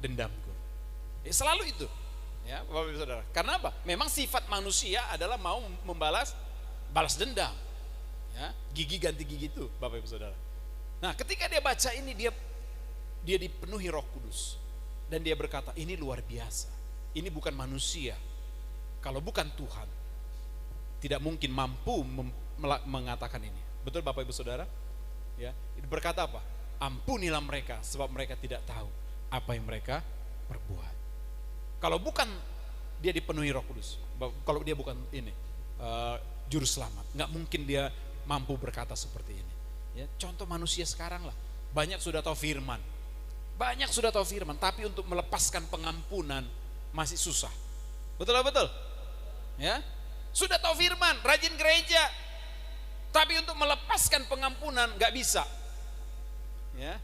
dendamku. Selalu itu, ya, Bapak Ibu Saudara. Karena apa? Memang sifat manusia adalah mau balas dendam. Ya, gigi ganti gigi itu, Bapak Ibu Saudara. Nah, ketika dia baca ini, dia dipenuhi Roh Kudus dan dia berkata, ini luar biasa. Ini bukan manusia. Kalau bukan Tuhan, tidak mungkin mampu mengatakan ini. Betul Bapak Ibu Saudara? Ya, berkata apa? Ampunilah mereka sebab mereka tidak tahu apa yang mereka perbuat. Kalau bukan dia dipenuhi Roh Kudus, kalau dia bukan ini juru selamat, nggak mungkin dia mampu berkata seperti ini. Ya, contoh manusia sekarang lah, banyak sudah tahu firman, tapi untuk melepaskan pengampunan masih susah. Betul lah, betul. Ya, sudah tahu firman, rajin gereja, tapi untuk melepaskan pengampunan nggak bisa. Ya,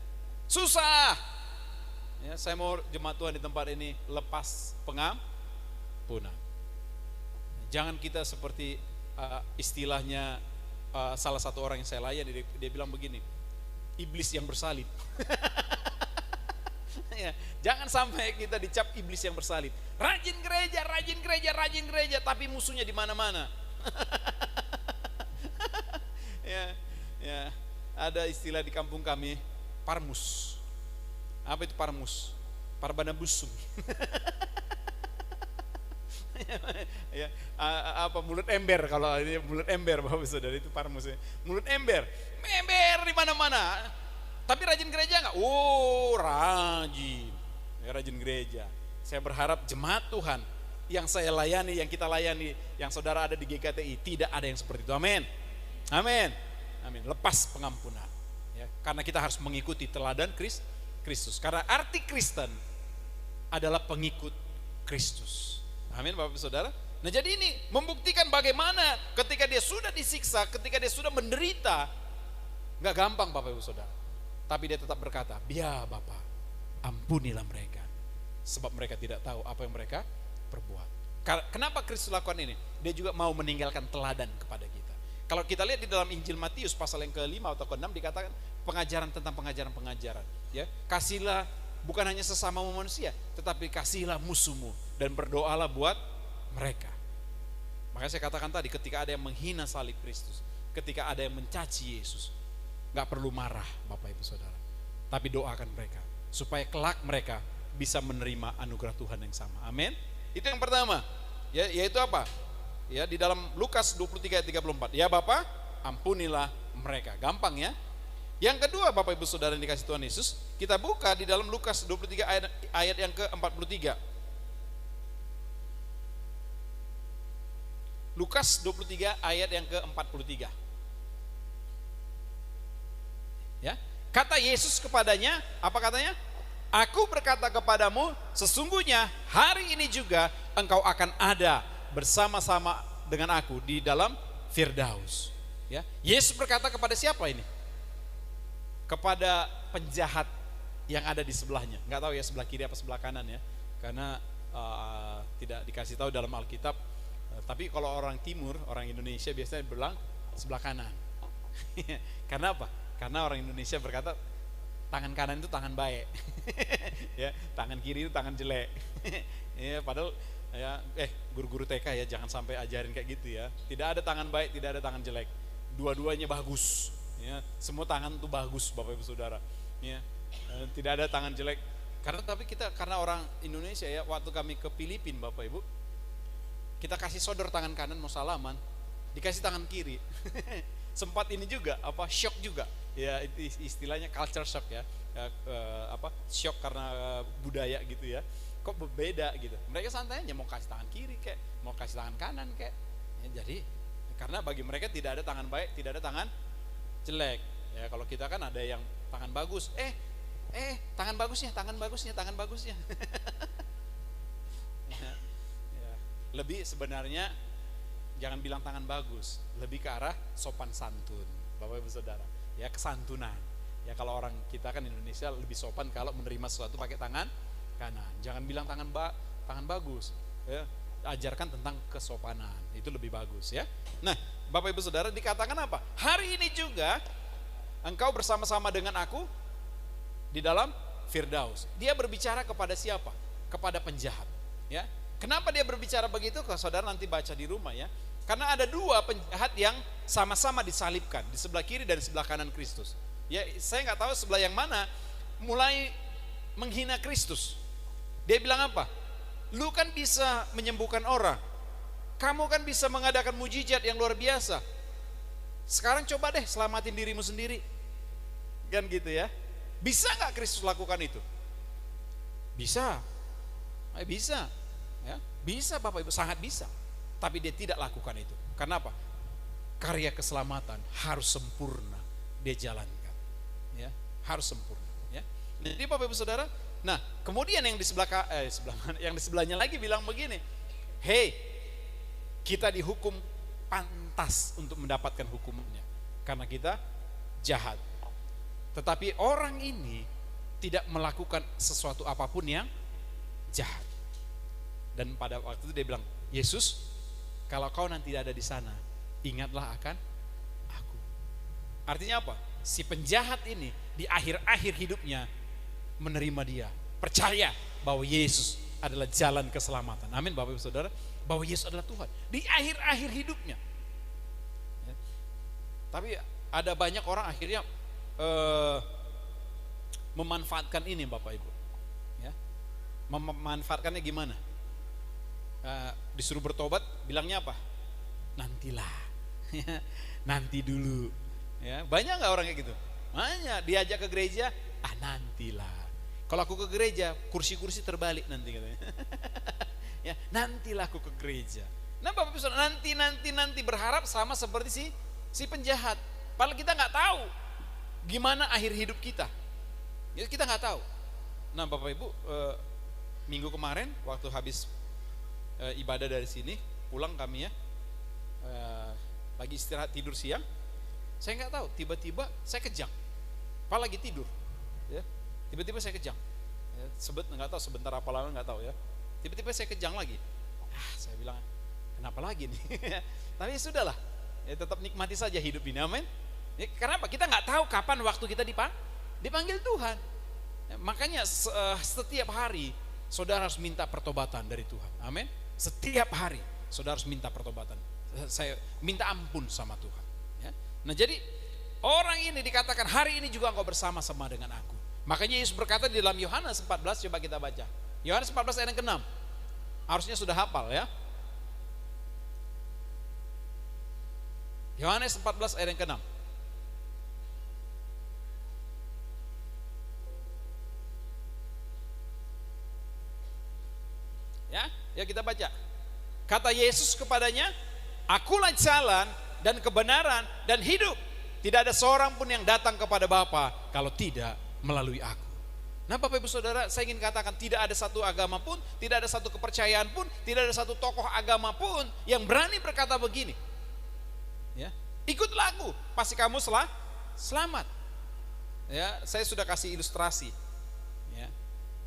susah. Ya, saya mau jemaat Tuhan di tempat ini lepas pengampunan. Jangan kita seperti istilahnya salah satu orang yang saya layani, dia bilang begini, iblis yang bersalib. Ya, jangan sampai kita dicap iblis yang bersalib. Rajin gereja, tapi musuhnya di mana-mana. Ya, ada istilah di kampung kami, parmus. Apa itu parmus? Parbana busung. Ya, apa mulut ember, kalau ini mulut ember Bapak Saudara, itu parmusnya. Mulut ember di mana-mana. Tapi rajin gereja enggak? Oh, rajin. Ya, rajin gereja. Saya berharap jemaat Tuhan yang saya layani, yang kita layani, yang saudara ada di GKTI, tidak ada yang seperti itu. Amin. Amin. Amin. Lepas pengampunan. Ya, karena kita harus mengikuti teladan Kristus. Karena arti Kristen adalah pengikut Kristus. Amin Bapak Saudara. Nah, jadi ini membuktikan bagaimana ketika dia sudah disiksa, ketika dia sudah menderita, nggak gampang Bapak Ibu Saudara. Tapi dia tetap berkata, "Ya Bapa, ampunilah mereka, sebab mereka tidak tahu apa yang mereka perbuat." Kenapa Kristus lakukan ini? Dia juga mau meninggalkan teladan kepada kita. Kalau kita lihat di dalam Injil Matius pasal yang ke-5 atau ke-6 dikatakan pengajaran tentang pengajaran-pengajaran. Ya, kasihlah bukan hanya sesama manusia, tetapi kasihlah musuhmu dan berdoalah buat mereka. Makanya saya katakan tadi, ketika ada yang menghina salib Kristus, ketika ada yang mencaci Yesus, gak perlu marah Bapak Ibu Saudara, tapi doakan mereka supaya kelak mereka bisa menerima anugerah Tuhan yang sama. Amin. Itu yang pertama. Ya, yaitu apa? Ya, di dalam Lukas 23 ayat 34. Ya Bapa, ampunilah mereka. Gampang ya. Yang kedua Bapak Ibu Saudara yang dikasih Tuhan Yesus, kita buka di dalam Lukas 23 ayat yang ke-43. Lukas 23 ayat yang ke-43. Ya, kata Yesus kepadanya, apa katanya? Aku berkata kepadamu, sesungguhnya hari ini juga engkau akan ada bersama-sama dengan aku di dalam Firdaus. Ya, Yesus berkata kepada siapa ini? Kepada penjahat yang ada di sebelahnya. Nggak tahu ya sebelah kiri apa sebelah kanan ya, karena tidak dikasih tahu dalam Alkitab. Tapi kalau orang Timur, orang Indonesia biasanya bilang sebelah kanan. Karena apa? Karena orang Indonesia berkata tangan kanan itu tangan baik, ya, tangan kiri itu tangan jelek. Ya, padahal ya, guru-guru TK ya jangan sampai ajarin kayak gitu ya. Tidak ada tangan baik, tidak ada tangan jelek. Dua-duanya bagus. Ya, semua tangan itu bagus Bapak Ibu Saudara. Ya, tidak ada tangan jelek. Karena orang Indonesia ya, waktu kami ke Filipina Bapak Ibu, kita kasih sodor tangan kanan mau salaman, dikasih tangan kiri. Sempat ini juga shock juga ya, istilahnya culture shock ya, shock karena budaya gitu ya, kok berbeda gitu. Mereka santai aja mau kasih tangan kiri kayak mau kasih tangan kanan kayak ya, jadi karena bagi mereka tidak ada tangan baik, tidak ada tangan jelek ya. Kalau kita kan ada yang tangan bagus, tangan bagusnya ya, lebih sebenarnya jangan bilang tangan bagus, lebih ke arah sopan santun Bapak Ibu Saudara ya, kesantunan ya. Kalau orang kita kan Indonesia lebih sopan kalau menerima sesuatu pakai tangan kanan. Jangan bilang tangan bagus ya, ajarkan tentang kesopanan, itu lebih bagus ya. Nah Bapak Ibu Saudara, dikatakan apa? Hari ini juga engkau bersama-sama dengan aku di dalam Firdaus. Dia berbicara kepada siapa? Kepada penjahat ya. Kenapa dia berbicara begitu? Kalau saudara nanti baca di rumah ya. Karena ada dua penjahat yang sama-sama disalibkan, di sebelah kiri dan di sebelah kanan Kristus. Ya, saya nggak tahu sebelah yang mana mulai menghina Kristus. Dia bilang apa? Lu kan bisa menyembuhkan orang, kamu kan bisa mengadakan mujizat yang luar biasa. Sekarang coba deh selamatin dirimu sendiri. Kan gitu ya. Bisa nggak Kristus lakukan itu? Bisa. Bisa. Ya, bisa Bapak Ibu, sangat bisa. Tapi dia tidak lakukan itu. Karena apa? Karya keselamatan harus sempurna dia jalankan. Ya, harus sempurna, ya. Jadi Bapak Ibu Saudara, nah, kemudian yang di yang di sebelahnya lagi bilang begini, "Hei, kita dihukum pantas untuk mendapatkan hukumannya karena kita jahat. Tetapi orang ini tidak melakukan sesuatu apapun yang jahat." Dan pada waktu itu dia bilang, "Yesus, kalau kau nanti ada di sana, ingatlah akan aku." Artinya apa? Si penjahat ini di akhir-akhir hidupnya menerima dia, percaya bahwa Yesus adalah jalan keselamatan. Amin Bapak Ibu Saudara, bahwa Yesus adalah Tuhan di akhir-akhir hidupnya. Ya. Tapi ada banyak orang akhirnya memanfaatkan ini Bapak Ibu. Ya. Memanfaatkannya gimana? Disuruh bertobat, bilangnya apa? Nantilah, nanti dulu. Ya, banyak nggak orang kayak gitu? Banyak. Diajak ke gereja, nantilah. Kalau aku ke gereja, kursi-kursi terbalik nanti katanya. Ya, nantilah aku ke gereja. Nah Bapak Ibu, nanti berharap sama seperti si penjahat. Padahal kita nggak tahu gimana akhir hidup kita. Ya, kita nggak tahu. Nah Bapak Ibu, minggu kemarin waktu habis ibadah dari sini, pulang kami ya, lagi istirahat tidur siang, saya nggak tahu, tiba-tiba saya kejang, lagi tidur, ya, tiba-tiba saya kejang, ya, nggak tahu sebentar apa lama nggak tahu ya, tiba-tiba saya kejang lagi, saya bilang kenapa lagi nih, tapi sudahlah, ya, tetap nikmati saja hidup ini, amin. Ya, karena apa? Kita nggak tahu kapan waktu kita dipanggil Tuhan, ya, makanya setiap hari saudara harus minta pertobatan dari Tuhan, amin. Setiap hari saudara harus minta pertobatan, saya minta ampun sama Tuhan. Ya. Nah jadi orang ini dikatakan hari ini juga engkau bersama-sama dengan aku. Makanya Yesus berkata di dalam Yohanes 14, coba kita baca. Yohanes 14 ayat yang ke-6. Harusnya sudah hafal ya. Yohanes 14 ayat yang ke-6. Ya kita baca. Kata Yesus kepadanya, "Akulah jalan dan kebenaran dan hidup. Tidak ada seorang pun yang datang kepada Bapa kalau tidak melalui aku." Nah Bapak Ibu Saudara, saya ingin katakan tidak ada satu agama pun, tidak ada satu kepercayaan pun, tidak ada satu tokoh agama pun yang berani berkata begini. Ya, ikutlah aku, pasti kamu selamat. Ya, saya sudah kasih ilustrasi. Ya.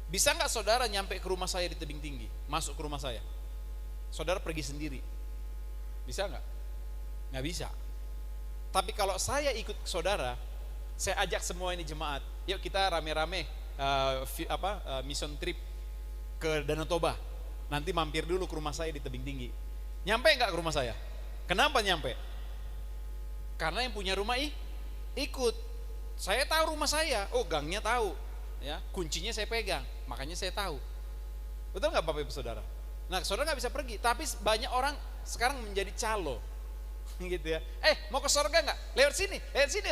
Bisa nggak saudara nyampe ke rumah saya di tebing tinggi, masuk ke rumah saya? Saudara pergi sendiri, bisa nggak? Nggak bisa. Tapi kalau saya ikut saudara, saya ajak semua ini jemaat, yuk kita rame-rame mission trip ke Danau Toba. Nanti mampir dulu ke rumah saya di tebing tinggi. Nyampe nggak ke rumah saya? Kenapa nyampe? Karena yang punya rumah ikut. Saya tahu rumah saya, gangnya tahu, ya, kuncinya saya pegang, makanya saya tahu. Betul nggak Bapak Ibu Saudara? Nah, saudara nggak bisa pergi, tapi banyak orang sekarang menjadi calo, gitu ya. Mau ke surga nggak? Lewat sini,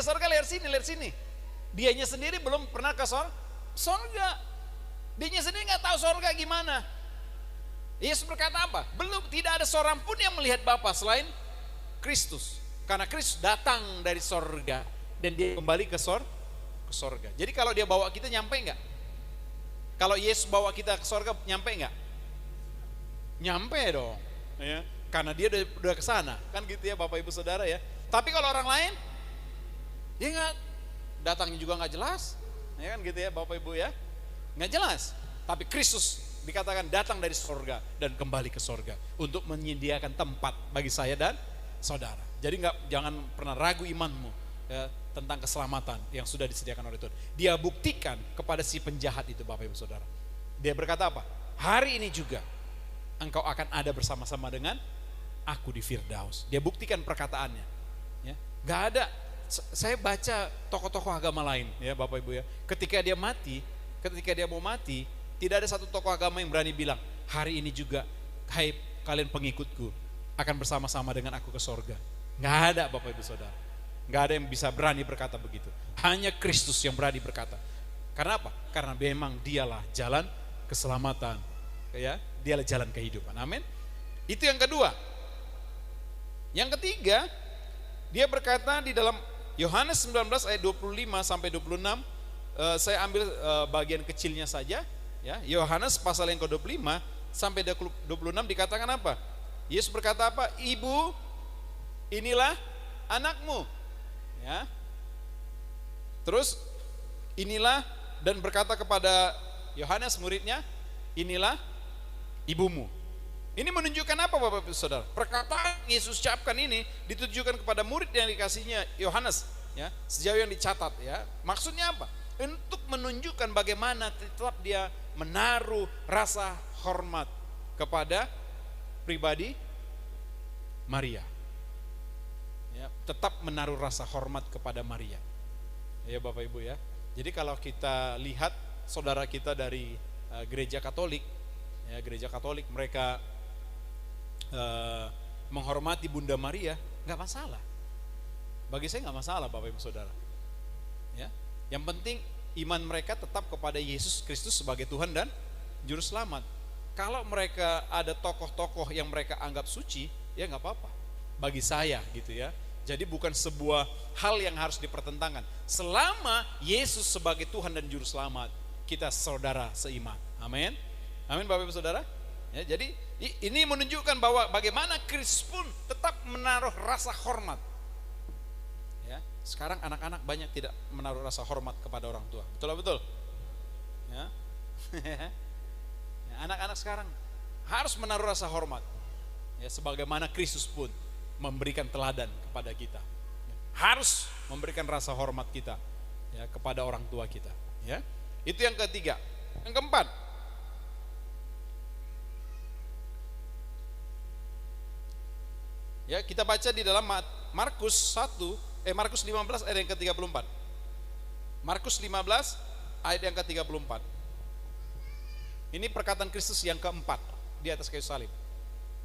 surga lewat sini. Dianya sendiri belum pernah ke surga. Dianya sendiri nggak tahu surga gimana. Yesus berkata apa? Tidak ada seorang pun yang melihat Bapa selain Kristus. Karena Kristus datang dari surga dan dia kembali ke surga. Jadi kalau dia bawa kita nyampe nggak? Kalau Yesus bawa kita ke surga nyampe nggak? Nyampe dong, ya, karena dia udah ke sana, kan gitu ya Bapak Ibu Saudara ya. Tapi kalau orang lain, dia nggak, datangnya juga nggak jelas, ya kan gitu ya Bapak Ibu ya, nggak jelas. Tapi Kristus dikatakan datang dari surga dan kembali ke surga untuk menyediakan tempat bagi saya dan saudara. Jadi jangan pernah ragu imanmu ya, tentang keselamatan yang sudah disediakan oleh Tuhan. Dia buktikan kepada si penjahat itu Bapak Ibu Saudara. Dia berkata apa? Hari ini juga engkau akan ada bersama-sama dengan aku di Firdaus. Dia buktikan perkataannya. Ya, gak ada. Saya baca tokoh-tokoh agama lain, ya Bapak Ibu ya. Ketika dia mau mati, tidak ada satu tokoh agama yang berani bilang, hari ini juga, hai kalian pengikutku, akan bersama-sama dengan aku ke sorga. Gak ada Bapak Ibu Saudara. Gak ada yang bisa berani berkata begitu. Hanya Kristus yang berani berkata. Karena apa? Karena memang dialah jalan keselamatan. Ya, dialah jalan kehidupan. Amin. Itu yang kedua. Yang ketiga, dia berkata di dalam Yohanes 19 ayat 25 sampai 26, saya ambil bagian kecilnya saja. Ya, Yohanes pasal yang ke-25 sampai 26 dikatakan apa? Yesus berkata apa? Ibu, inilah anakmu. Ya. Terus inilah, dan berkata kepada Yohanes muridnya, inilah ibumu. Ini menunjukkan apa Bapak Ibu Saudara? Perkataan Yesus ucapkan ini ditujukan kepada murid yang dikasihnya Yohanes, ya, sejauh yang dicatat, ya. Maksudnya apa? Untuk menunjukkan bagaimana tetap dia menaruh rasa hormat kepada pribadi Maria. Ya, tetap menaruh rasa hormat kepada Maria. Ya Bapak Ibu ya. Jadi kalau kita lihat saudara kita dari gereja Katolik, ya, gereja Katolik mereka menghormati Bunda Maria, nggak masalah. Bagi saya nggak masalah Bapak Ibu Saudara. Ya, yang penting iman mereka tetap kepada Yesus Kristus sebagai Tuhan dan Juru Selamat. Kalau mereka ada tokoh-tokoh yang mereka anggap suci, ya nggak apa-apa. Bagi saya gitu ya. Jadi bukan sebuah hal yang harus dipertentangkan. Selama Yesus sebagai Tuhan dan Juru Selamat, kita saudara seiman. Amin. Amin Bapak Ibu Saudara. Ya, jadi ini menunjukkan bahwa bagaimana Kristus pun tetap menaruh rasa hormat. Ya, sekarang anak-anak banyak tidak menaruh rasa hormat kepada orang tua. Betul? Ya. Ya, anak-anak sekarang harus menaruh rasa hormat. Ya, sebagaimana Kristus pun memberikan teladan kepada kita. Harus memberikan rasa hormat kita, ya, kepada orang tua kita, ya. Itu yang ketiga. Yang keempat, ya, kita baca di dalam Markus 15 ayat yang ke-34. Markus 15 ayat yang ke-34. Ini perkataan Kristus yang keempat di atas kayu salib.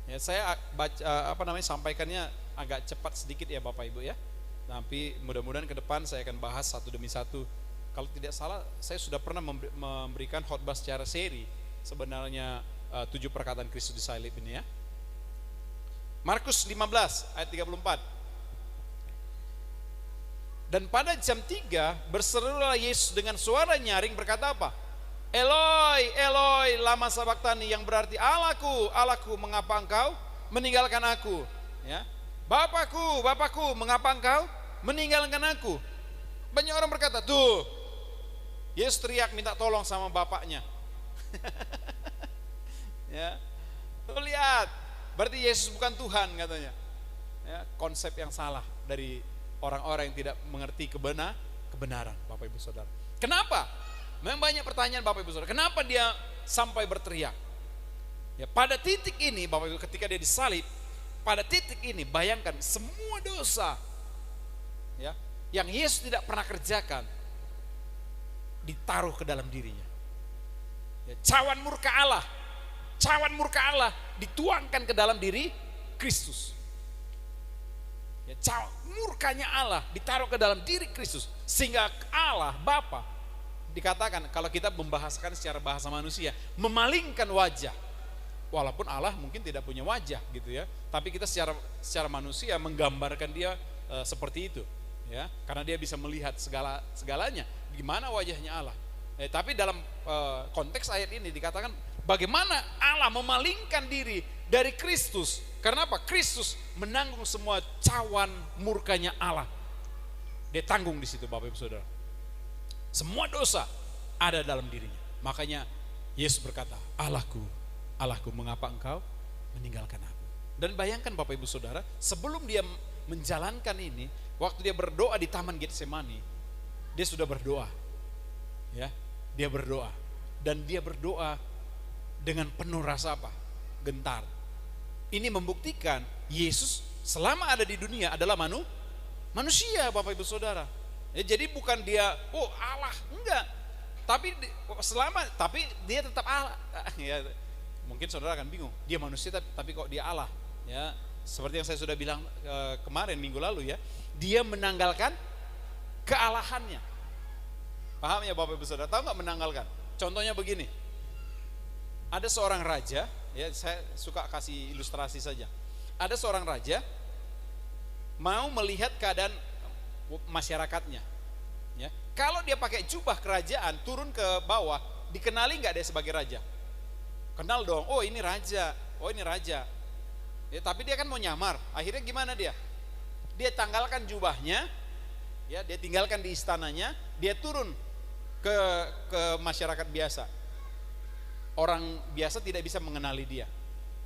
Ya, saya baca sampaikannya agak cepat sedikit ya Bapak Ibu ya. Tapi mudah-mudahan ke depan saya akan bahas satu demi satu. Kalau tidak salah saya sudah pernah memberikan khotbah secara seri sebenarnya 7 perkataan Kristus di salib ini ya. Markus 15 ayat 34. Dan pada jam 3 berserulah Yesus dengan suara nyaring berkata apa? Eloi, Eloi, lama sabachthani, yang berarti Allahku, Allahku, mengapa engkau meninggalkan aku? Ya. Bapakku, Bapakku, mengapa engkau meninggalkan aku? Banyak orang berkata, tuh, Yesus teriak minta tolong sama bapaknya. Ya. Tuh lihat, berarti Yesus bukan Tuhan katanya. Ya, konsep yang salah dari orang-orang yang tidak mengerti kebenaran, Bapak Ibu Saudara. Kenapa? Memang banyak pertanyaan Bapak Ibu Saudara, kenapa dia sampai berteriak? Ya, pada titik ini Bapak Ibu, ketika dia disalib, pada titik ini bayangkan semua dosa ya, yang Yesus tidak pernah kerjakan ditaruh ke dalam dirinya. Ya, cawan murka Allah dituangkan ke dalam diri Kristus. Ya, cawan murkanya Allah ditaruh ke dalam diri Kristus, sehingga Allah Bapa, dikatakan kalau kita membahaskan secara bahasa manusia, memalingkan wajah. Walaupun Allah mungkin tidak punya wajah gitu ya, tapi kita secara manusia menggambarkan dia seperti itu ya, karena dia bisa melihat segalanya. Gimana wajahnya Allah? Tapi dalam konteks ayat ini dikatakan bagaimana Allah memalingkan diri dari Kristus. Karena apa? Kristus menanggung semua cawan murkanya Allah. Dia tanggung di situ Bapak Ibu Saudara. Semua dosa ada dalam dirinya. Makanya Yesus berkata, Allahku, Allahku, mengapa engkau meninggalkan aku? Dan bayangkan Bapak Ibu Saudara, sebelum dia menjalankan ini, waktu dia berdoa di Taman Getsemani, dia sudah berdoa. Ya, dia berdoa. Dan dia berdoa dengan penuh rasa apa? Gentar. Ini membuktikan Yesus selama ada di dunia adalah manusia Bapak Ibu Saudara. Ya, jadi bukan dia, oh Allah, enggak. Tapi dia tetap Allah. Ya, mungkin saudara akan bingung, dia manusia tapi kok dia Allah? Ya, seperti yang saya sudah bilang kemarin minggu lalu ya, dia menanggalkan kealahannya. Paham ya Bapak Ibu Saudara? Tahu nggak menanggalkan? Contohnya begini, ada seorang raja, ya saya suka kasih ilustrasi saja. Ada seorang raja mau melihat keadaan masyarakatnya. Ya, kalau dia pakai jubah kerajaan turun ke bawah, dikenali nggak dia sebagai raja? Kenal dong. Oh ini raja, oh ini raja. Ya, tapi dia kan mau nyamar. Akhirnya gimana dia? Dia tanggalkan jubahnya, ya dia tinggalkan di istananya, dia turun ke masyarakat biasa. Orang biasa tidak bisa mengenali dia.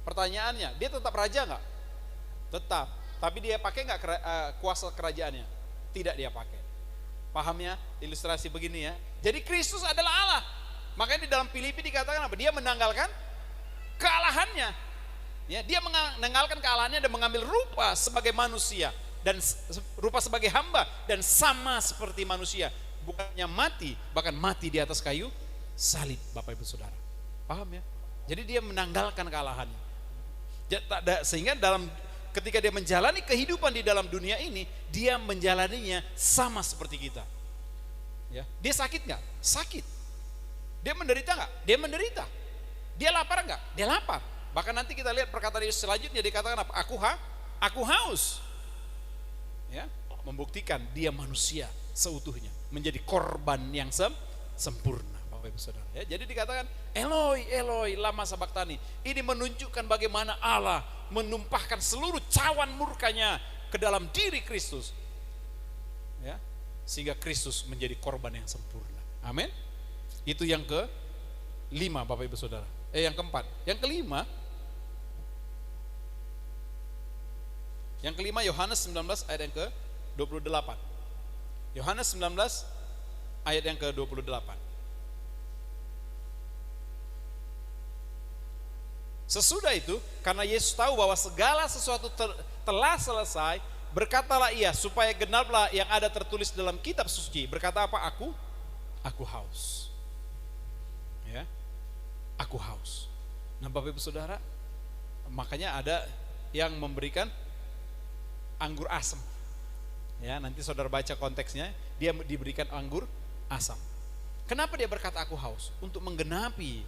Pertanyaannya, dia tetap raja nggak? Tetap. Tapi dia pakai nggak kuasa kerajaannya? Tidak dia pakai. Paham ya? Ilustrasi begini ya. Jadi Kristus adalah Allah. Makanya di dalam Filipi dikatakan apa? Dia menanggalkan kealahannya. Ya, dia menanggalkan kealahannya dan mengambil rupa sebagai manusia dan rupa sebagai hamba dan sama seperti manusia. Bukannya mati, bahkan mati di atas kayu salib, Bapak Ibu Saudara. Paham ya? Jadi dia menanggalkan kealahannya. Sehingga ketika dia menjalani kehidupan di dalam dunia ini, dia menjalaninya sama seperti kita. Ya, dia sakit nggak? Sakit. Dia menderita nggak? Dia menderita. Dia lapar nggak? Dia lapar. Bahkan nanti kita lihat perkataan Yesus selanjutnya dikatakan apa? Aku haus. Ya, membuktikan dia manusia seutuhnya, menjadi korban yang sempurna, Bapak Ibu Saudara. Ya, jadi dikatakan Eloi, Eloi, lama sabachthani. Ini menunjukkan bagaimana Allah menumpahkan seluruh cawan murkanya ke dalam diri Kristus. Ya, sehingga Kristus menjadi korban yang sempurna. Amin. Itu yang ke-5 Bapak Ibu Saudara. Yang keempat. Yang kelima Yohanes 19 ayat yang ke-28. Yohanes 19 ayat yang ke-28. Sesudah itu, karena Yesus tahu bahwa segala sesuatu telah selesai, berkatalah ia supaya genaplah yang ada tertulis dalam kitab suci. Berkata apa? Aku haus. Ya, aku haus. Nah Bapak Ibu Saudara, makanya ada yang memberikan anggur asam. Ya, nanti saudara baca konteksnya, dia diberikan anggur asam. Kenapa dia berkata aku haus? Untuk menggenapi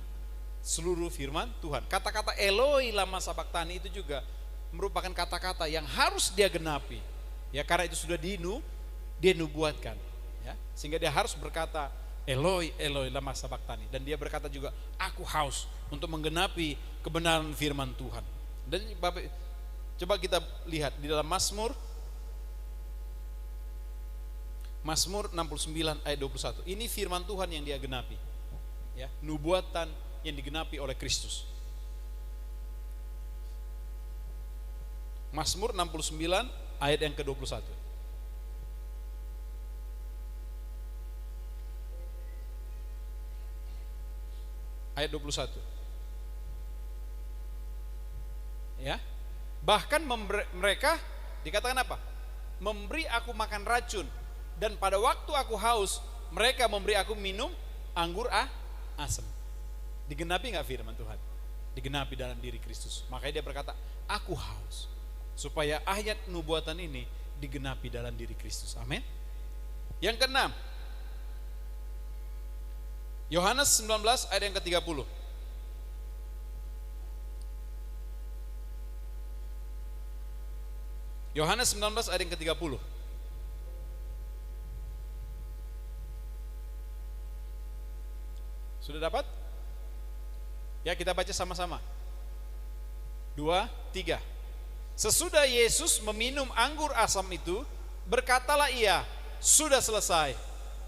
seluruh firman Tuhan. Kata-kata Eloi lama sabachthani itu juga merupakan kata-kata yang harus dia genapi. Ya, karena itu sudah dia nubuatkan. Ya, sehingga dia harus berkata Eloi, Eloi lama sabachthani. Dan dia berkata juga aku haus untuk menggenapi kebenaran firman Tuhan. Dan Bapak, coba kita lihat di dalam Mazmur 69 ayat 21. Ini firman Tuhan yang dia genapi. Ya, nubuatan yang digenapi oleh Kristus. Mazmur 69 ayat yang ke-21. Ayat 21. Ya. Bahkan mereka dikatakan apa? Memberi aku makan racun, dan pada waktu aku haus, mereka memberi aku minum anggur asam. Digenapi nggak firman Tuhan? Digenapi dalam diri Kristus. Makanya dia berkata, aku haus. Supaya ayat nubuatan ini digenapi dalam diri Kristus. Amin. Yang keenam, Yohanes 19 ayat yang ke-30. Yohanes 19 ayat yang ke-30. Sudah dapat? Ya, kita baca sama-sama. 2, 3. Sesudah Yesus meminum anggur asam itu, berkatalah ia, sudah selesai.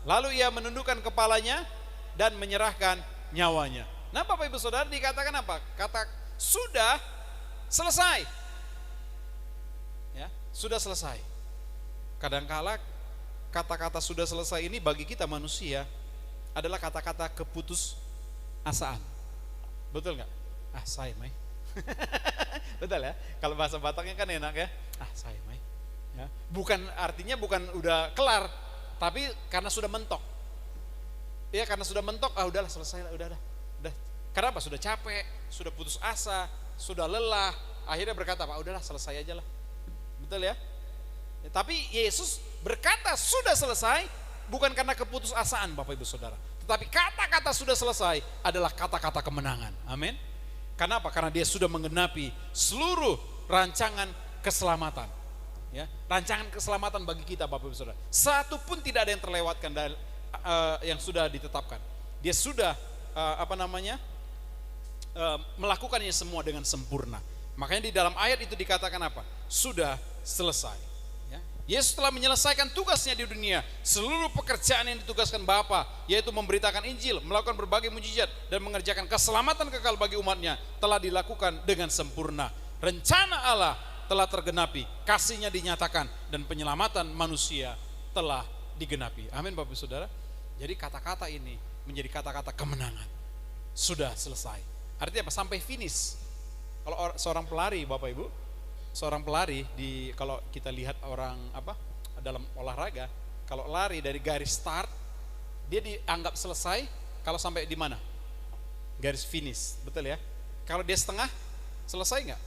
Lalu ia menundukkan kepalanya dan menyerahkan nyawanya. Nah Bapak Ibu Saudara, dikatakan apa? Kata sudah selesai. Ya, sudah selesai. Kadangkala kata-kata sudah selesai ini bagi kita manusia adalah kata-kata keputusasaan. Betul nggak? Say mai. Betul ya? Kalau bahasa Bataknya kan enak ya. Say mai. Ya. Artinya bukan udah kelar, tapi karena sudah mentok. Ya, karena sudah mentok, udahlah selesai lah, udah. Karena apa? Sudah capek, sudah putus asa, sudah lelah, akhirnya berkata, udahlah selesai aja lah. Betul ya? Tapi Yesus berkata sudah selesai bukan karena keputusasaan Bapak Ibu Saudara. Tetapi kata-kata sudah selesai adalah kata-kata kemenangan. Amin. Kenapa? Karena dia sudah menggenapi seluruh rancangan keselamatan. Ya, rancangan keselamatan bagi kita Bapak Ibu Saudara. Satu pun tidak ada yang terlewatkan dari yang sudah ditetapkan. Dia sudah melakukannya semua dengan sempurna. Makanya di dalam ayat itu dikatakan apa? Sudah selesai. Ya. Yesus telah menyelesaikan tugasnya di dunia. Seluruh pekerjaan yang ditugaskan Bapa, yaitu memberitakan Injil, melakukan berbagai mujizat, dan mengerjakan keselamatan kekal bagi umatnya, telah dilakukan dengan sempurna. Rencana Allah telah tergenapi, kasih-Nya dinyatakan, dan penyelamatan manusia telah digenapi. Amin Bapak Ibu Saudara. Jadi kata-kata ini menjadi kata-kata kemenangan. Sudah selesai. Artinya apa? Sampai finish. Kalau seorang pelari Bapak Ibu, seorang pelari kalau kita lihat orang dalam olahraga, kalau lari dari garis start, dia dianggap selesai kalau sampai di mana? Garis finish, betul ya? Kalau dia setengah, selesai nggak?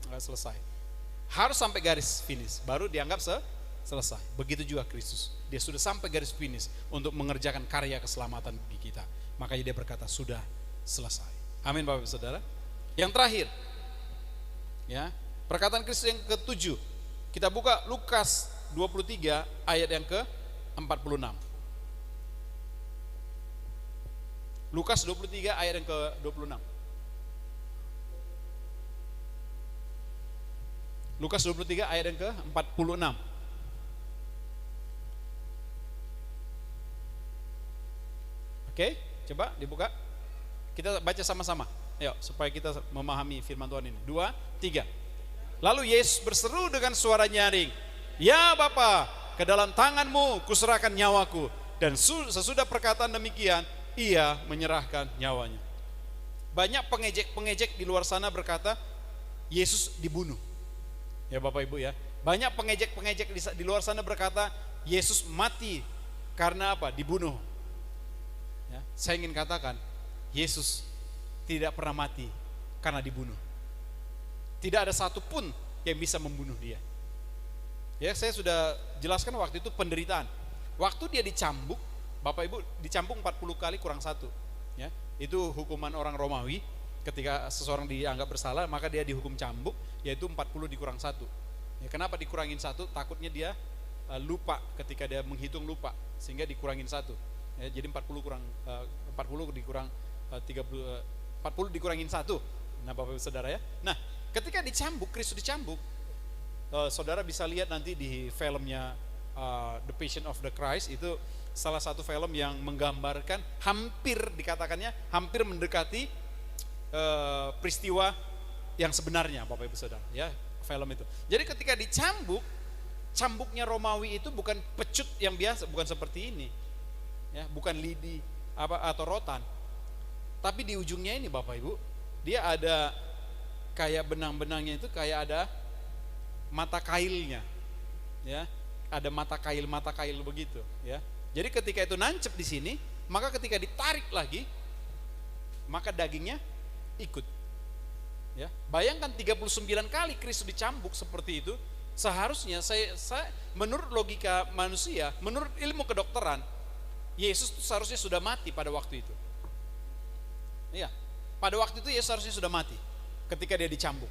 Nggak selesai. Harus sampai garis finish, baru dianggap selesai. Begitu juga Kristus, dia sudah sampai garis finish untuk mengerjakan karya keselamatan bagi kita. Makanya dia berkata sudah selesai. Amin Bapak Ibu Saudara. Yang terakhir, ya, perkataan Kristus yang ke-7. Kita buka Lukas 23 ayat yang ke-46. Lukas 23 ayat yang ke-26. Lukas 23 ayat yang ke-46. Oke, coba dibuka. Kita baca sama-sama. Ayo, supaya kita memahami firman Tuhan ini. 2, 3. Lalu Yesus berseru dengan suara nyaring, "Ya Bapa, ke dalam tangan-Mu kuserahkan nyawaku." Dan sesudah perkataan demikian, ia menyerahkan nyawanya. Banyak pengejek-pengejek di luar sana berkata, Yesus dibunuh. Ya Bapak Ibu ya. Banyak pengejek-pengejek di luar sana berkata, Yesus mati karena apa? Dibunuh. Ya, saya ingin katakan, Yesus tidak pernah mati karena dibunuh. Tidak ada satupun yang bisa membunuh dia. Ya, saya sudah jelaskan waktu itu penderitaan. Waktu dia dicambuk, Bapak Ibu, dicambuk 40 kali kurang 1. Ya, itu hukuman orang Romawi. Ketika seseorang dianggap bersalah, maka dia dihukum cambuk, yaitu 40 dikurang 1. Ya, kenapa dikurangin 1? Takutnya dia lupa ketika dia menghitung lupa, sehingga dikurangin 1. Ya, jadi 40 dikurang 40 dikurangin 1. Nah Bapak Ibu Saudara ya. Nah ketika dicambuk, Kristus dicambuk, saudara bisa lihat nanti di filmnya The Passion of the Christ. Itu salah satu film yang menggambarkan hampir dikatakannya hampir mendekati peristiwa yang sebenarnya Bapak Ibu Saudara ya, film itu. Jadi ketika dicambuk, cambuknya Romawi itu bukan pecut yang biasa, bukan seperti ini ya, bukan lidi atau rotan. Tapi di ujungnya ini Bapak Ibu, dia ada kayak benang-benangnya itu kayak ada mata kailnya, ya, ada mata kail begitu, ya. Jadi ketika itu nancep di sini, maka ketika ditarik lagi, maka dagingnya ikut. Ya, bayangkan 39 kali Kristus dicambuk seperti itu, seharusnya saya menurut logika manusia, menurut ilmu kedokteran, Yesus itu seharusnya sudah mati pada waktu itu. Iya, pada waktu itu Yesus harusnya sudah mati ketika dia dicambuk.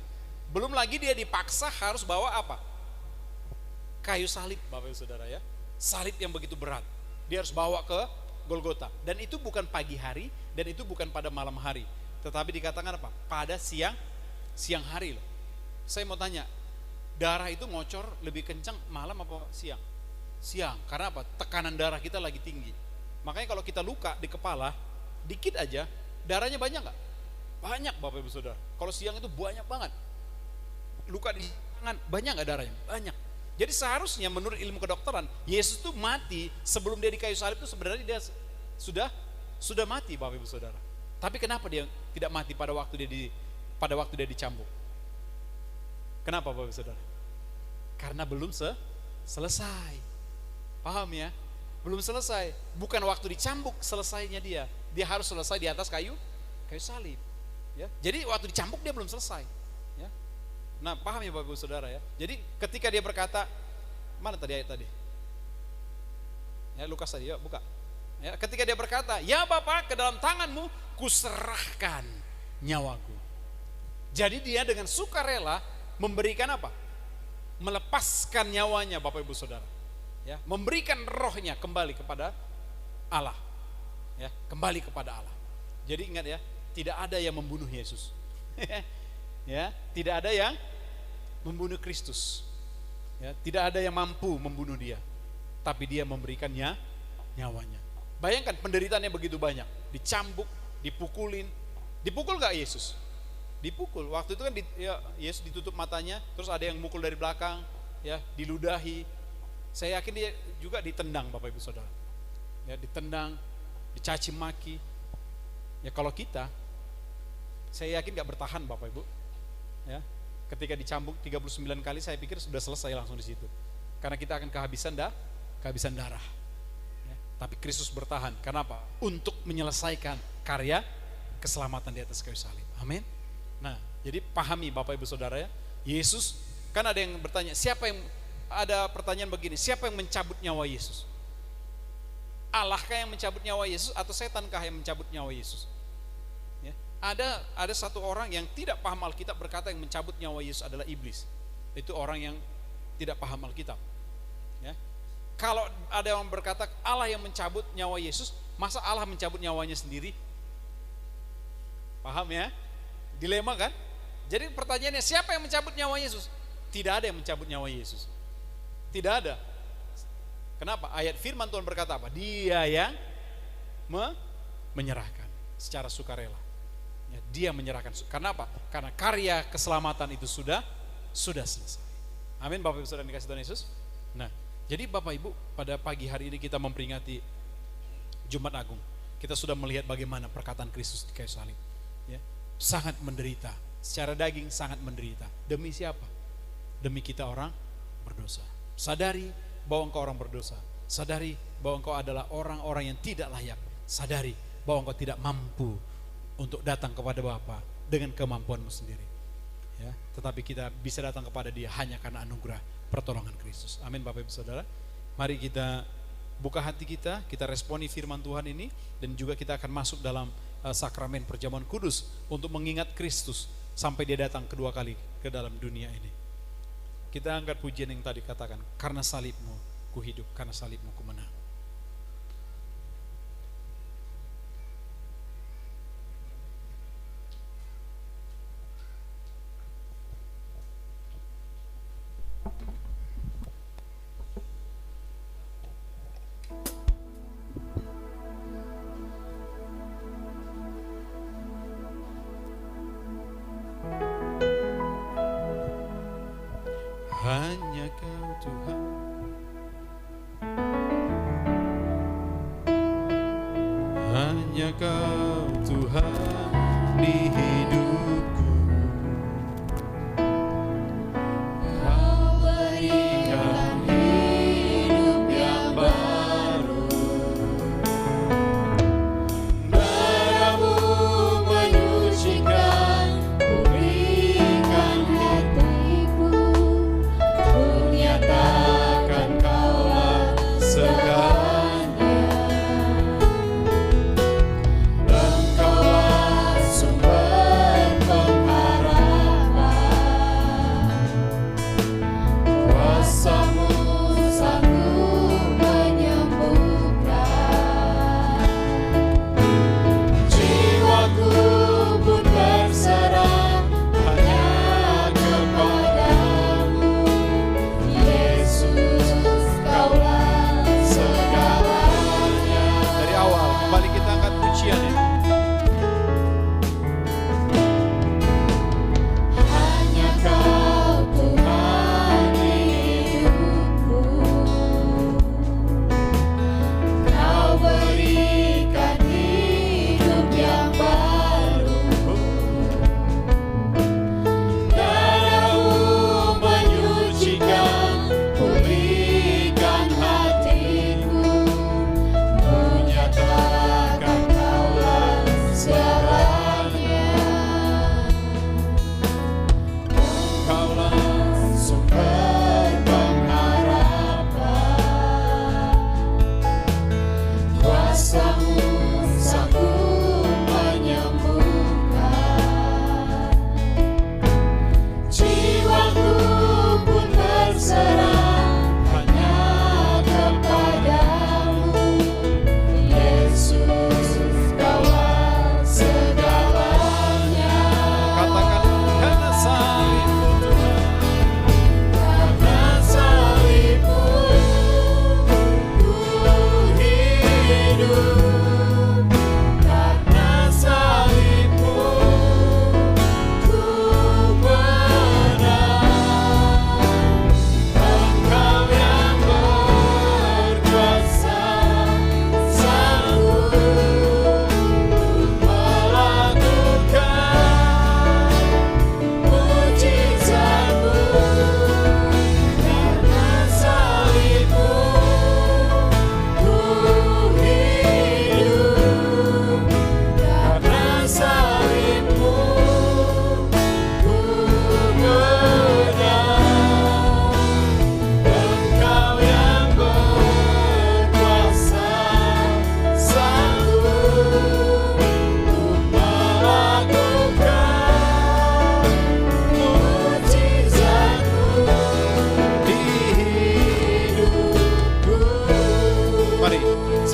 Belum lagi dia dipaksa harus bawa apa? Kayu salib Bapak Ibu Saudara ya. Salib yang begitu berat. Dia harus bawa ke Golgota. Dan itu bukan pagi hari dan itu bukan pada malam hari. Tetapi dikatakan apa? Pada siang hari loh. Saya mau tanya, darah itu ngocor lebih kencang malam apa siang? Siang. Karena apa? Tekanan darah kita lagi tinggi. Makanya kalau kita luka di kepala, dikit aja, darahnya banyak nggak? Banyak Bapak Ibu Saudara. Kalau siang itu banyak banget. Luka di tangan, banyak nggak darahnya? Banyak. Jadi seharusnya menurut ilmu kedokteran, Yesus itu mati sebelum dia di kayu salib itu sebenarnya dia sudah mati Bapak Ibu Saudara. Tapi kenapa dia tidak mati pada waktu dia dicambuk? Kenapa Bapak Ibu Saudara? Karena belum selesai. Paham ya? Belum selesai. Bukan waktu dicambuk selesainya dia. Dia harus selesai di atas kayu salib. Ya. Jadi waktu dicambuk dia belum selesai. Ya. Nah, paham ya Bapak Ibu Saudara ya? Jadi ketika dia berkata, mana tadi ayat tadi? Ya, Lukas tadi, ya, buka. Ya, ketika dia berkata, ya Bapa, ke dalam tanganmu kuserahkan nyawaku. Jadi dia dengan sukarela memberikan apa? Melepaskan nyawanya, Bapak Ibu Saudara. Ya, memberikan rohnya kembali kepada Allah. Ya, kembali kepada Allah. Jadi ingat ya, tidak ada yang membunuh Yesus. Ya, tidak ada yang membunuh Kristus. Ya, tidak ada yang mampu membunuh dia. Tapi dia memberikannya nyawanya. Bayangkan penderitaannya begitu banyak, dicambuk, dipukulin. Dipukul gak Yesus? Dipukul. Waktu itu kan Yesus ditutup matanya, terus ada yang mukul dari belakang, ya, diludahi. Saya yakin dia juga ditendang, Bapak Ibu Saudara. Ya, ditendang, dicaci maki. Ya, kalau kita, saya yakin gak bertahan, Bapak Ibu. Ya, ketika dicambuk 39 kali, saya pikir sudah selesai langsung di situ. Karena kita akan kehabisan darah. Tapi Kristus bertahan. Kenapa? Untuk menyelesaikan karya keselamatan di atas kayu salib. Amin. Nah, jadi pahami Bapak Ibu Saudara ya. Yesus, kan ada yang bertanya, ada pertanyaan begini, siapa yang mencabut nyawa Yesus? Allahkah yang mencabut nyawa Yesus atau setankah yang mencabut nyawa Yesus? Ya, ada satu orang yang tidak paham Alkitab berkata yang mencabut nyawa Yesus adalah iblis. Itu orang yang tidak paham Alkitab. Ya. Kalau ada yang berkata Allah yang mencabut nyawa Yesus, masa Allah mencabut nyawanya sendiri? Paham ya? Dilema kan? Jadi pertanyaannya, siapa yang mencabut nyawa Yesus? Tidak ada yang mencabut nyawa Yesus. Tidak ada. Kenapa? Ayat firman Tuhan berkata apa? Dia yang menyerahkan secara sukarela. Ya, dia menyerahkan. Karena apa? Karena karya keselamatan itu sudah selesai. Amin, Bapak Ibu Saudara yang dikasih Tuhan Yesus. Nah, jadi Bapak Ibu, pada pagi hari ini kita memperingati Jumat Agung. Kita sudah melihat bagaimana perkataan Kristus di kayu salib. Ya, sangat menderita, secara daging sangat menderita. Demi siapa? Demi kita orang berdosa. Sadari bahwa engkau orang berdosa. Sadari bahwa engkau adalah orang-orang yang tidak layak. Sadari bahwa engkau tidak mampu untuk datang kepada Bapa dengan kemampuanmu sendiri. Ya, tetapi kita bisa datang kepada Dia hanya karena anugerah pertolongan Kristus. Amin, Bapak Ibu Saudara. Mari kita buka hati kita responi firman Tuhan ini, dan juga kita akan masuk dalam sakramen perjamuan kudus untuk mengingat Kristus sampai Dia datang kedua kali ke dalam dunia ini. Kita angkat pujian yang tadi katakan, karena salibmu ku hidup, karena salibmu ku menang. Hanya Kau Tuhan, hanya Kau Tuhan di hidupku. Kau berikan hidup yang baru, darah-Mu menyucikan, pulihkan hatiku. Nyatakan Kaulah segalanya, dan Kaulah sumber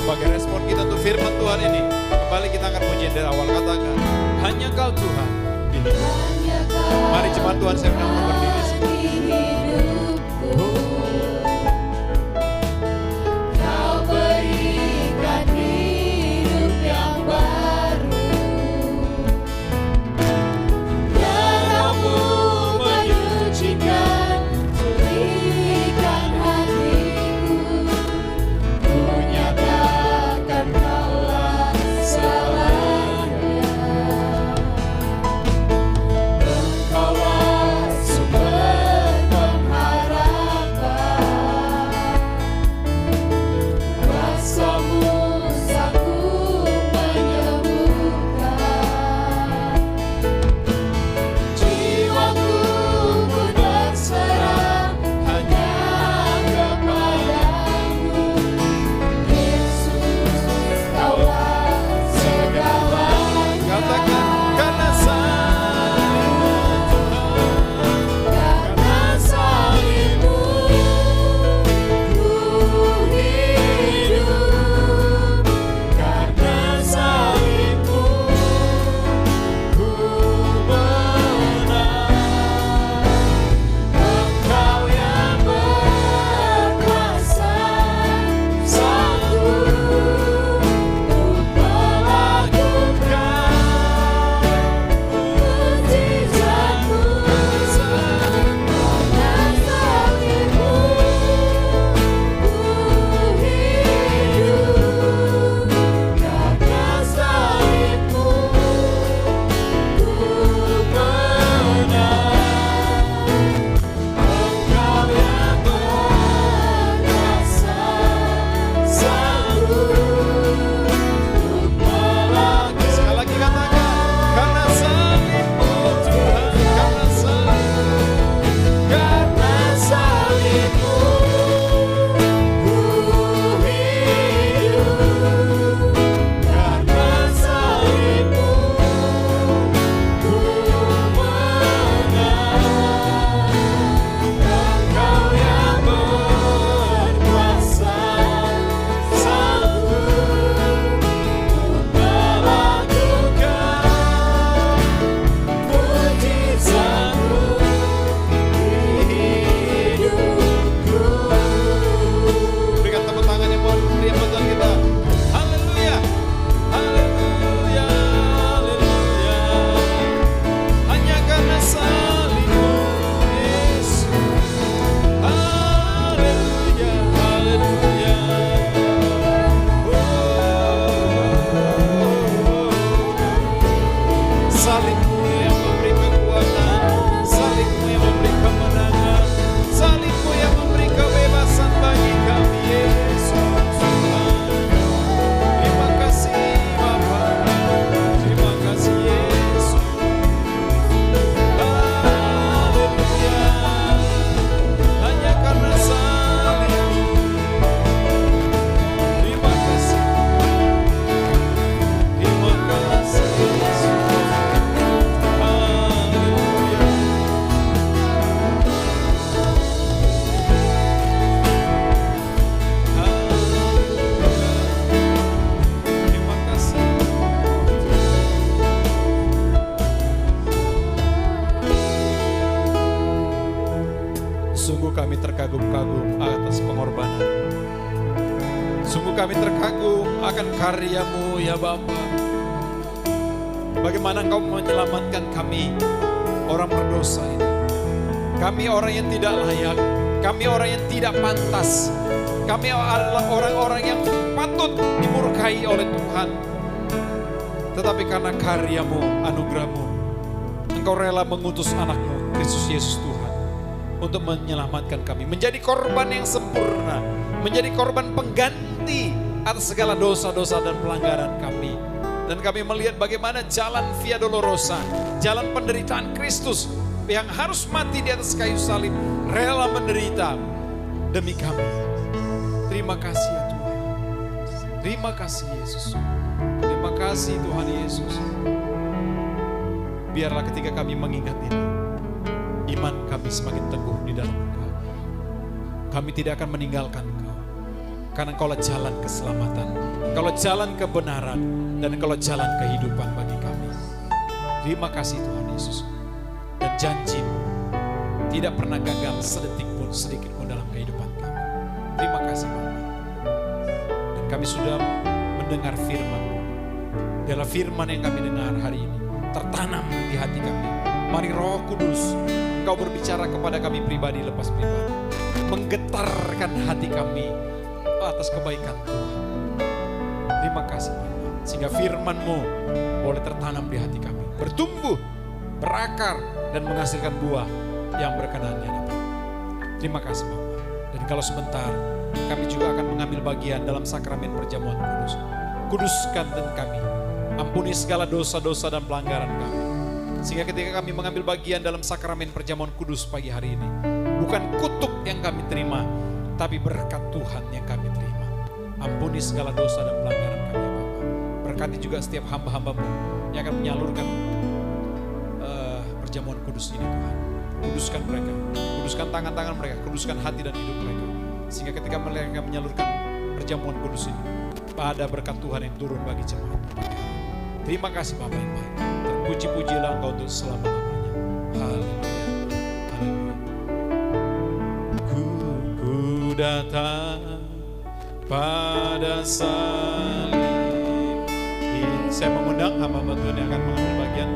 Sebagai respon kita untuk firman Tuhan ini, kembali kita akan pujian dari awal. Katakan, hanya Kau Tuhan di hidupku. Mari jemaat Tuhan, saya undang untuk berdiri. kami terkagum-kagum atas pengorbanan. Sungguh kami terkagum akan karya-Mu ya Bapa. Bagaimana Engkau menyelamatkan kami orang berdosa ini. Kami orang yang tidak layak, kami orang yang tidak pantas. Kami adalah orang-orang yang patut dimurkai oleh Tuhan. Tetapi karena karya-Mu, anugerah-Mu, Engkau rela mengutus anak-Mu, Kristus Yesus Tuhan, untuk menyelamatkan kami. Menjadi korban yang sempurna, menjadi korban pengganti atas segala dosa-dosa dan pelanggaran kami. Dan kami melihat bagaimana jalan Via Dolorosa, jalan penderitaan Kristus yang harus mati di atas kayu salib, rela menderita demi kami. Terima kasih ya Tuhan. Terima kasih Yesus. Terima kasih Tuhan Yesus. Biarlah ketika kami mengingat ini, iman kami semakin teguh di dalam Engkau. Kami tidak akan meninggalkan Engkau. Karena Engkaulah jalan keselamatan, Engkaulah jalan kebenaran, dan Engkaulah jalan kehidupan bagi kami. Terima kasih Tuhan Yesus. Dan janji-Mu tidak pernah gagal sedetik pun, sedikit pun dalam kehidupan kami. Terima kasih Bapa. Dan kami sudah mendengar firman-Mu. Adalah firman yang kami dengar hari ini tertanam di hati kami. Mari Roh Kudus, Engkau berbicara kepada kami pribadi lepas pribadi, menggetarkan hati kami atas kebaikan Tuhan. Terima kasih Bapa, sehingga firman-Mu boleh tertanam di hati kami, bertumbuh, berakar, dan menghasilkan buah yang berkenan di hadapan. Terima kasih Bapa. Dan kalau sebentar kami juga akan mengambil bagian dalam sakramen perjamuan kudus. Kuduskan dan kami, ampuni segala dosa-dosa dan pelanggaran kami. Sehingga ketika kami mengambil bagian dalam sakramen perjamuan kudus pagi hari ini, bukan kutuk yang kami terima, tapi berkat Tuhan yang kami terima. Ampuni segala dosa dan pelanggaran kami ya Bapa. Berkati juga setiap hamba-hamba-Mu yang akan menyalurkan perjamuan kudus ini Tuhan. Kuduskan mereka, kuduskan tangan-tangan mereka, kuduskan hati dan hidup mereka. Sehingga ketika mereka menyalurkan perjamuan kudus ini, ada berkat Tuhan yang turun bagi jemaat. Terima kasih Bapa yang baik. Terpuji-pujilah Engkau untuk selama-lamanya. Haleluya. Haleluya. Ku datang pada salib. Saya mengundang hamba-hamba Tuhan yang akan mengambil bagian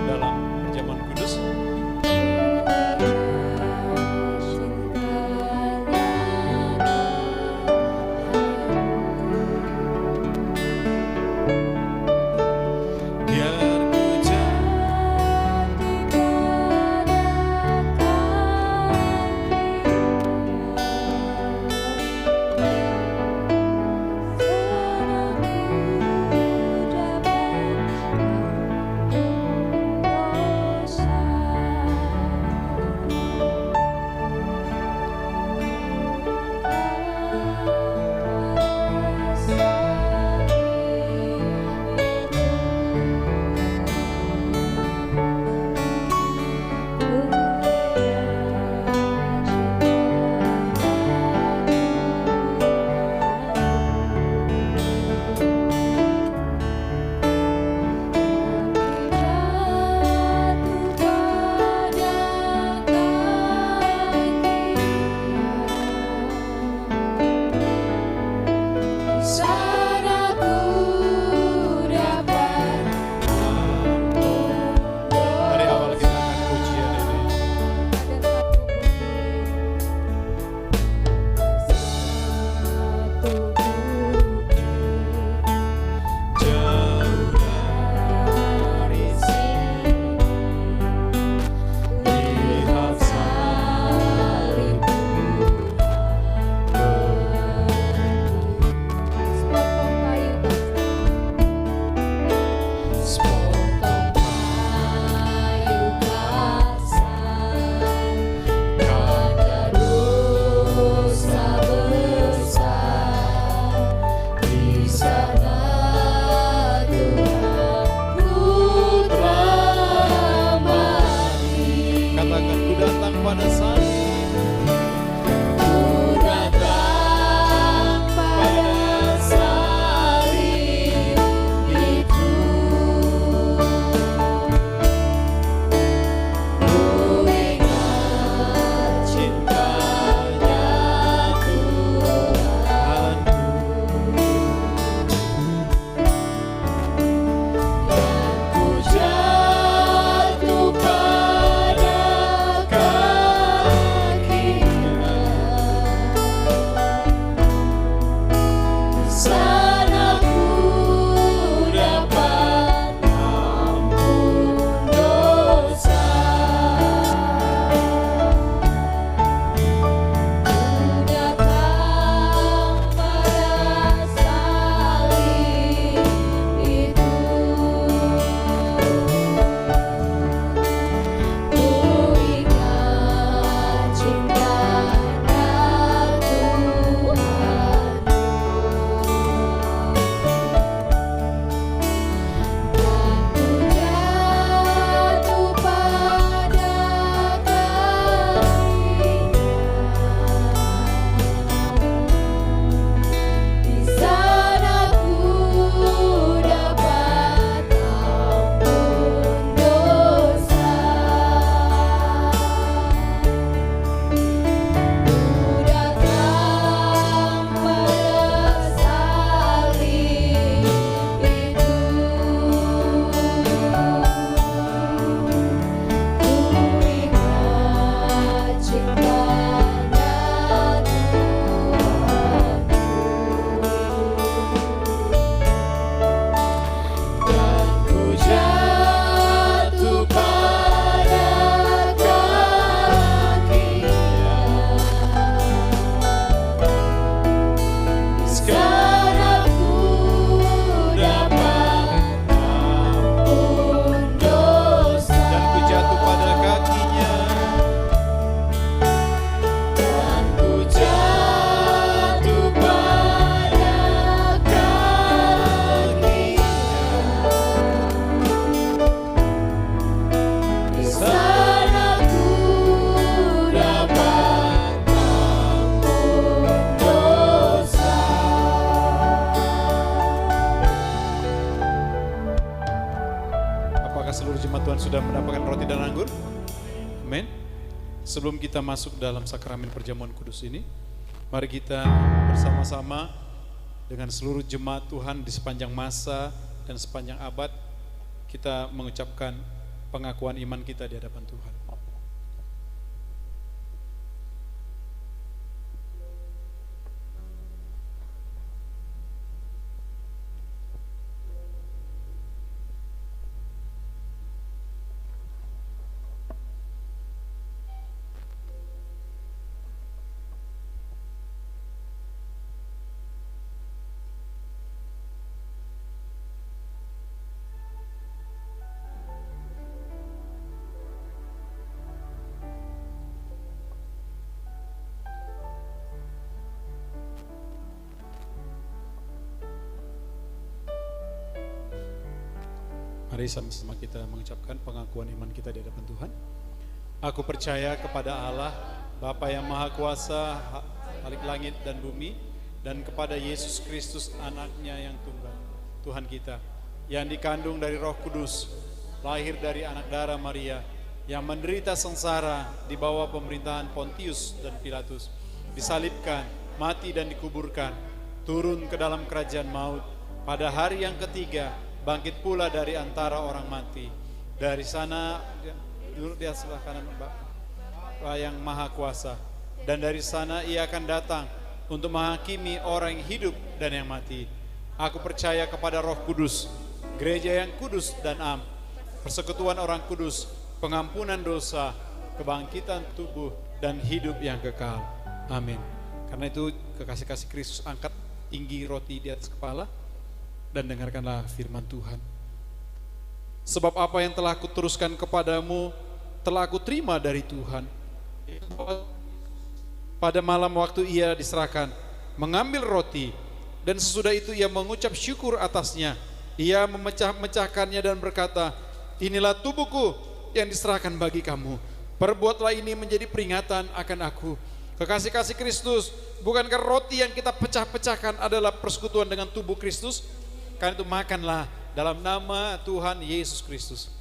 dalam perjamuan kudus. Tuhan sudah mendapatkan roti dan anggur? Amin. Sebelum kita masuk dalam sakramen perjamuan kudus ini, mari kita bersama-sama dengan seluruh jemaat Tuhan di sepanjang masa dan sepanjang abad, kita mengucapkan pengakuan iman kita di hadapan Tuhan. Mari sama-sama kita mengucapkan pengakuan iman kita di hadapan Tuhan. Aku percaya kepada Allah, Bapa yang Maha Kuasa, Khalik langit dan bumi, dan kepada Yesus Kristus, anaknya yang tunggal, Tuhan kita, yang dikandung dari Roh Kudus, lahir dari anak darah Maria, yang menderita sengsara di bawah pemerintahan Pontius dan Pilatus, disalibkan, mati dan dikuburkan, turun ke dalam kerajaan maut, pada hari yang ketiga bangkit pula dari antara orang mati. Dari sana duduk di sebelah kanan Bapa yang Maha Kuasa, dan dari sana ia akan datang untuk menghakimi orang yang hidup dan yang mati. Aku percaya kepada Roh Kudus, gereja yang kudus dan am, persekutuan orang kudus, pengampunan dosa, kebangkitan tubuh dan hidup yang kekal. Amin. Karena itu kekasih-kasih Kristus, angkat tinggi roti di atas kepala dan dengarkanlah firman Tuhan. Sebab apa yang telah kuteruskan kepadamu telah aku terima dari Tuhan. Pada malam waktu ia diserahkan, mengambil roti, dan sesudah itu ia mengucap syukur atasnya. Ia memecah-mecahkannya dan berkata, inilah tubuhku yang diserahkan bagi kamu. Perbuatlah ini menjadi peringatan akan aku. Kekasih-kasih Kristus, bukankah roti yang kita pecah-pecahkan adalah persekutuan dengan tubuh Kristus? Karena itu makanlah dalam nama Tuhan Yesus Kristus.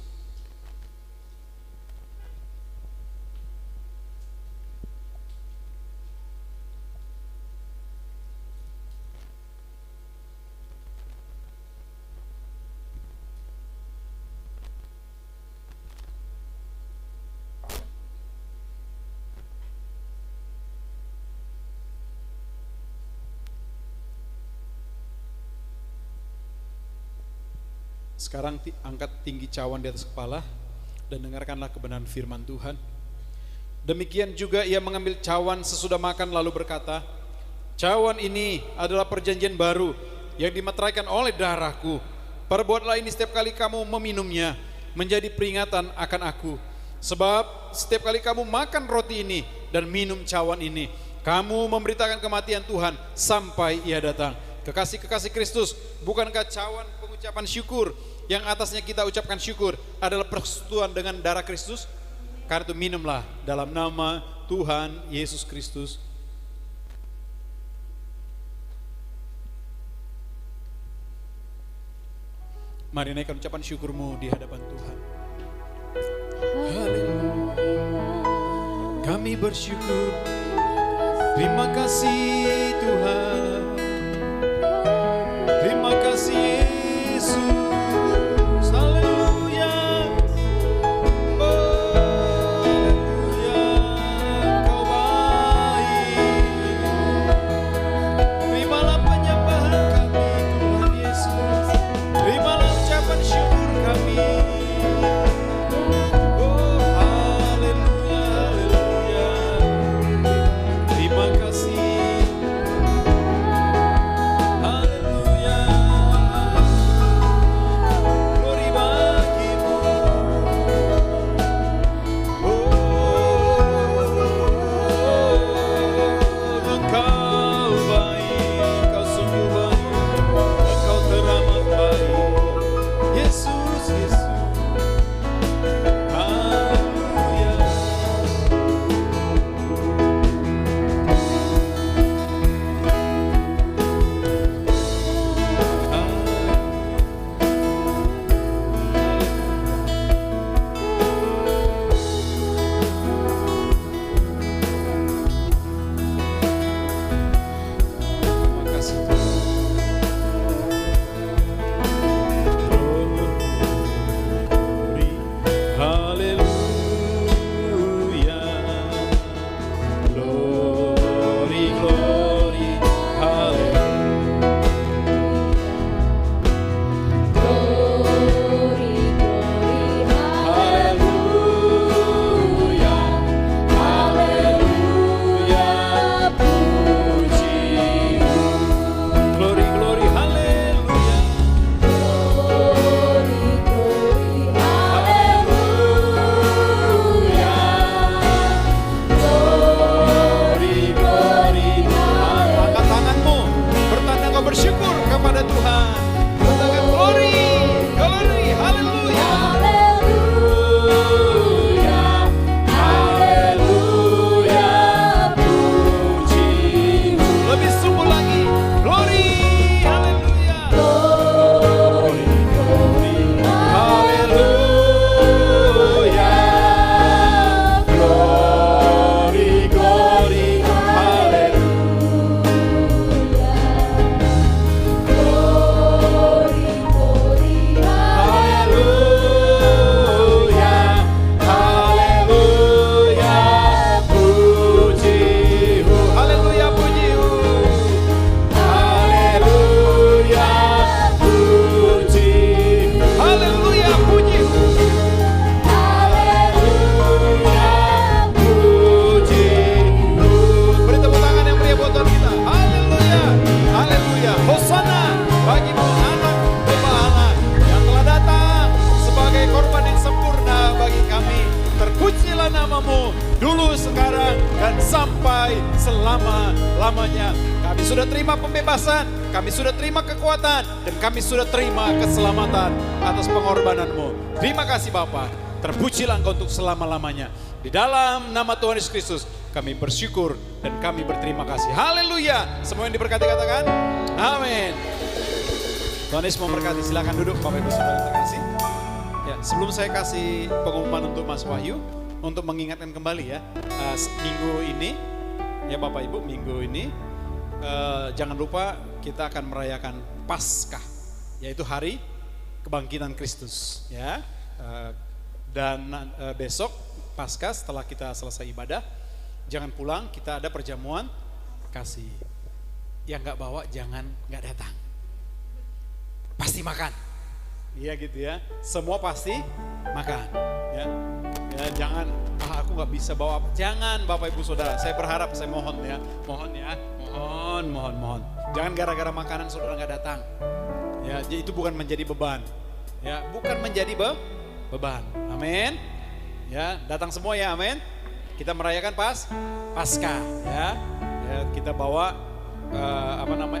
Sekarang angkat tinggi cawan di atas kepala dan dengarkanlah kebenaran firman Tuhan. Demikian juga ia mengambil cawan sesudah makan lalu berkata, cawan ini adalah perjanjian baru yang dimeteraikan oleh darahku. Perbuatlah ini setiap kali kamu meminumnya menjadi peringatan akan aku. Sebab setiap kali kamu makan roti ini dan minum cawan ini, kamu memberitakan kematian Tuhan sampai ia datang. Kekasih-kekasih Kristus, bukankah cawan pengucapan syukur yang atasnya kita ucapkan syukur adalah persekutuan dengan darah Kristus? Karena itu minumlah dalam nama Tuhan Yesus Kristus. Mari naikkan ucapan syukurmu di hadapan Tuhan. Haleluya. Kami bersyukur. Terima kasih Tuhan. Terima kasih Yesus. Terima kasih terima pembebasan, kami sudah terima kekuatan, dan kami sudah terima keselamatan atas pengorbanan-Mu. Terima kasih Bapa, terpujilah Engkau untuk selama-lamanya. Di dalam nama Tuhan Yesus Kristus, kami bersyukur dan kami berterima kasih. Haleluya. Semua yang diberkati katakan, amin. Tuhan Yesus memberkati, silakan duduk Bapak Ibu Saudara terkasih. Ya, sebelum saya kasih pengumuman untuk Mas Wahyu, untuk mengingatkan kembali ya, minggu ini, ya Bapak Ibu, minggu ini, jangan lupa kita akan merayakan Paskah, yaitu hari kebangkitan Kristus. Ya, dan besok Paskah setelah kita selesai ibadah, jangan pulang, kita ada perjamuan kasih. Yang nggak bawa jangan nggak datang, pasti makan. Iya gitu ya, semua pasti makan. Ya, ya jangan aku nggak bisa bawa. Jangan Bapak Ibu Saudara, saya berharap, saya mohon ya, mohon. Jangan gara-gara makanan saudara nggak datang. Ya, itu bukan menjadi beban. Ya, bukan menjadi beban. Amin. Ya, datang semua ya, amin. Kita merayakan Paskah ya. Ya, kita bawa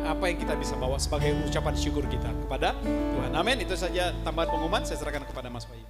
apa yang kita bisa bawa sebagai ucapan syukur kita kepada Tuhan. Amin. Itu saja tambahan pengumuman, saya serahkan kepada Mas Bayu.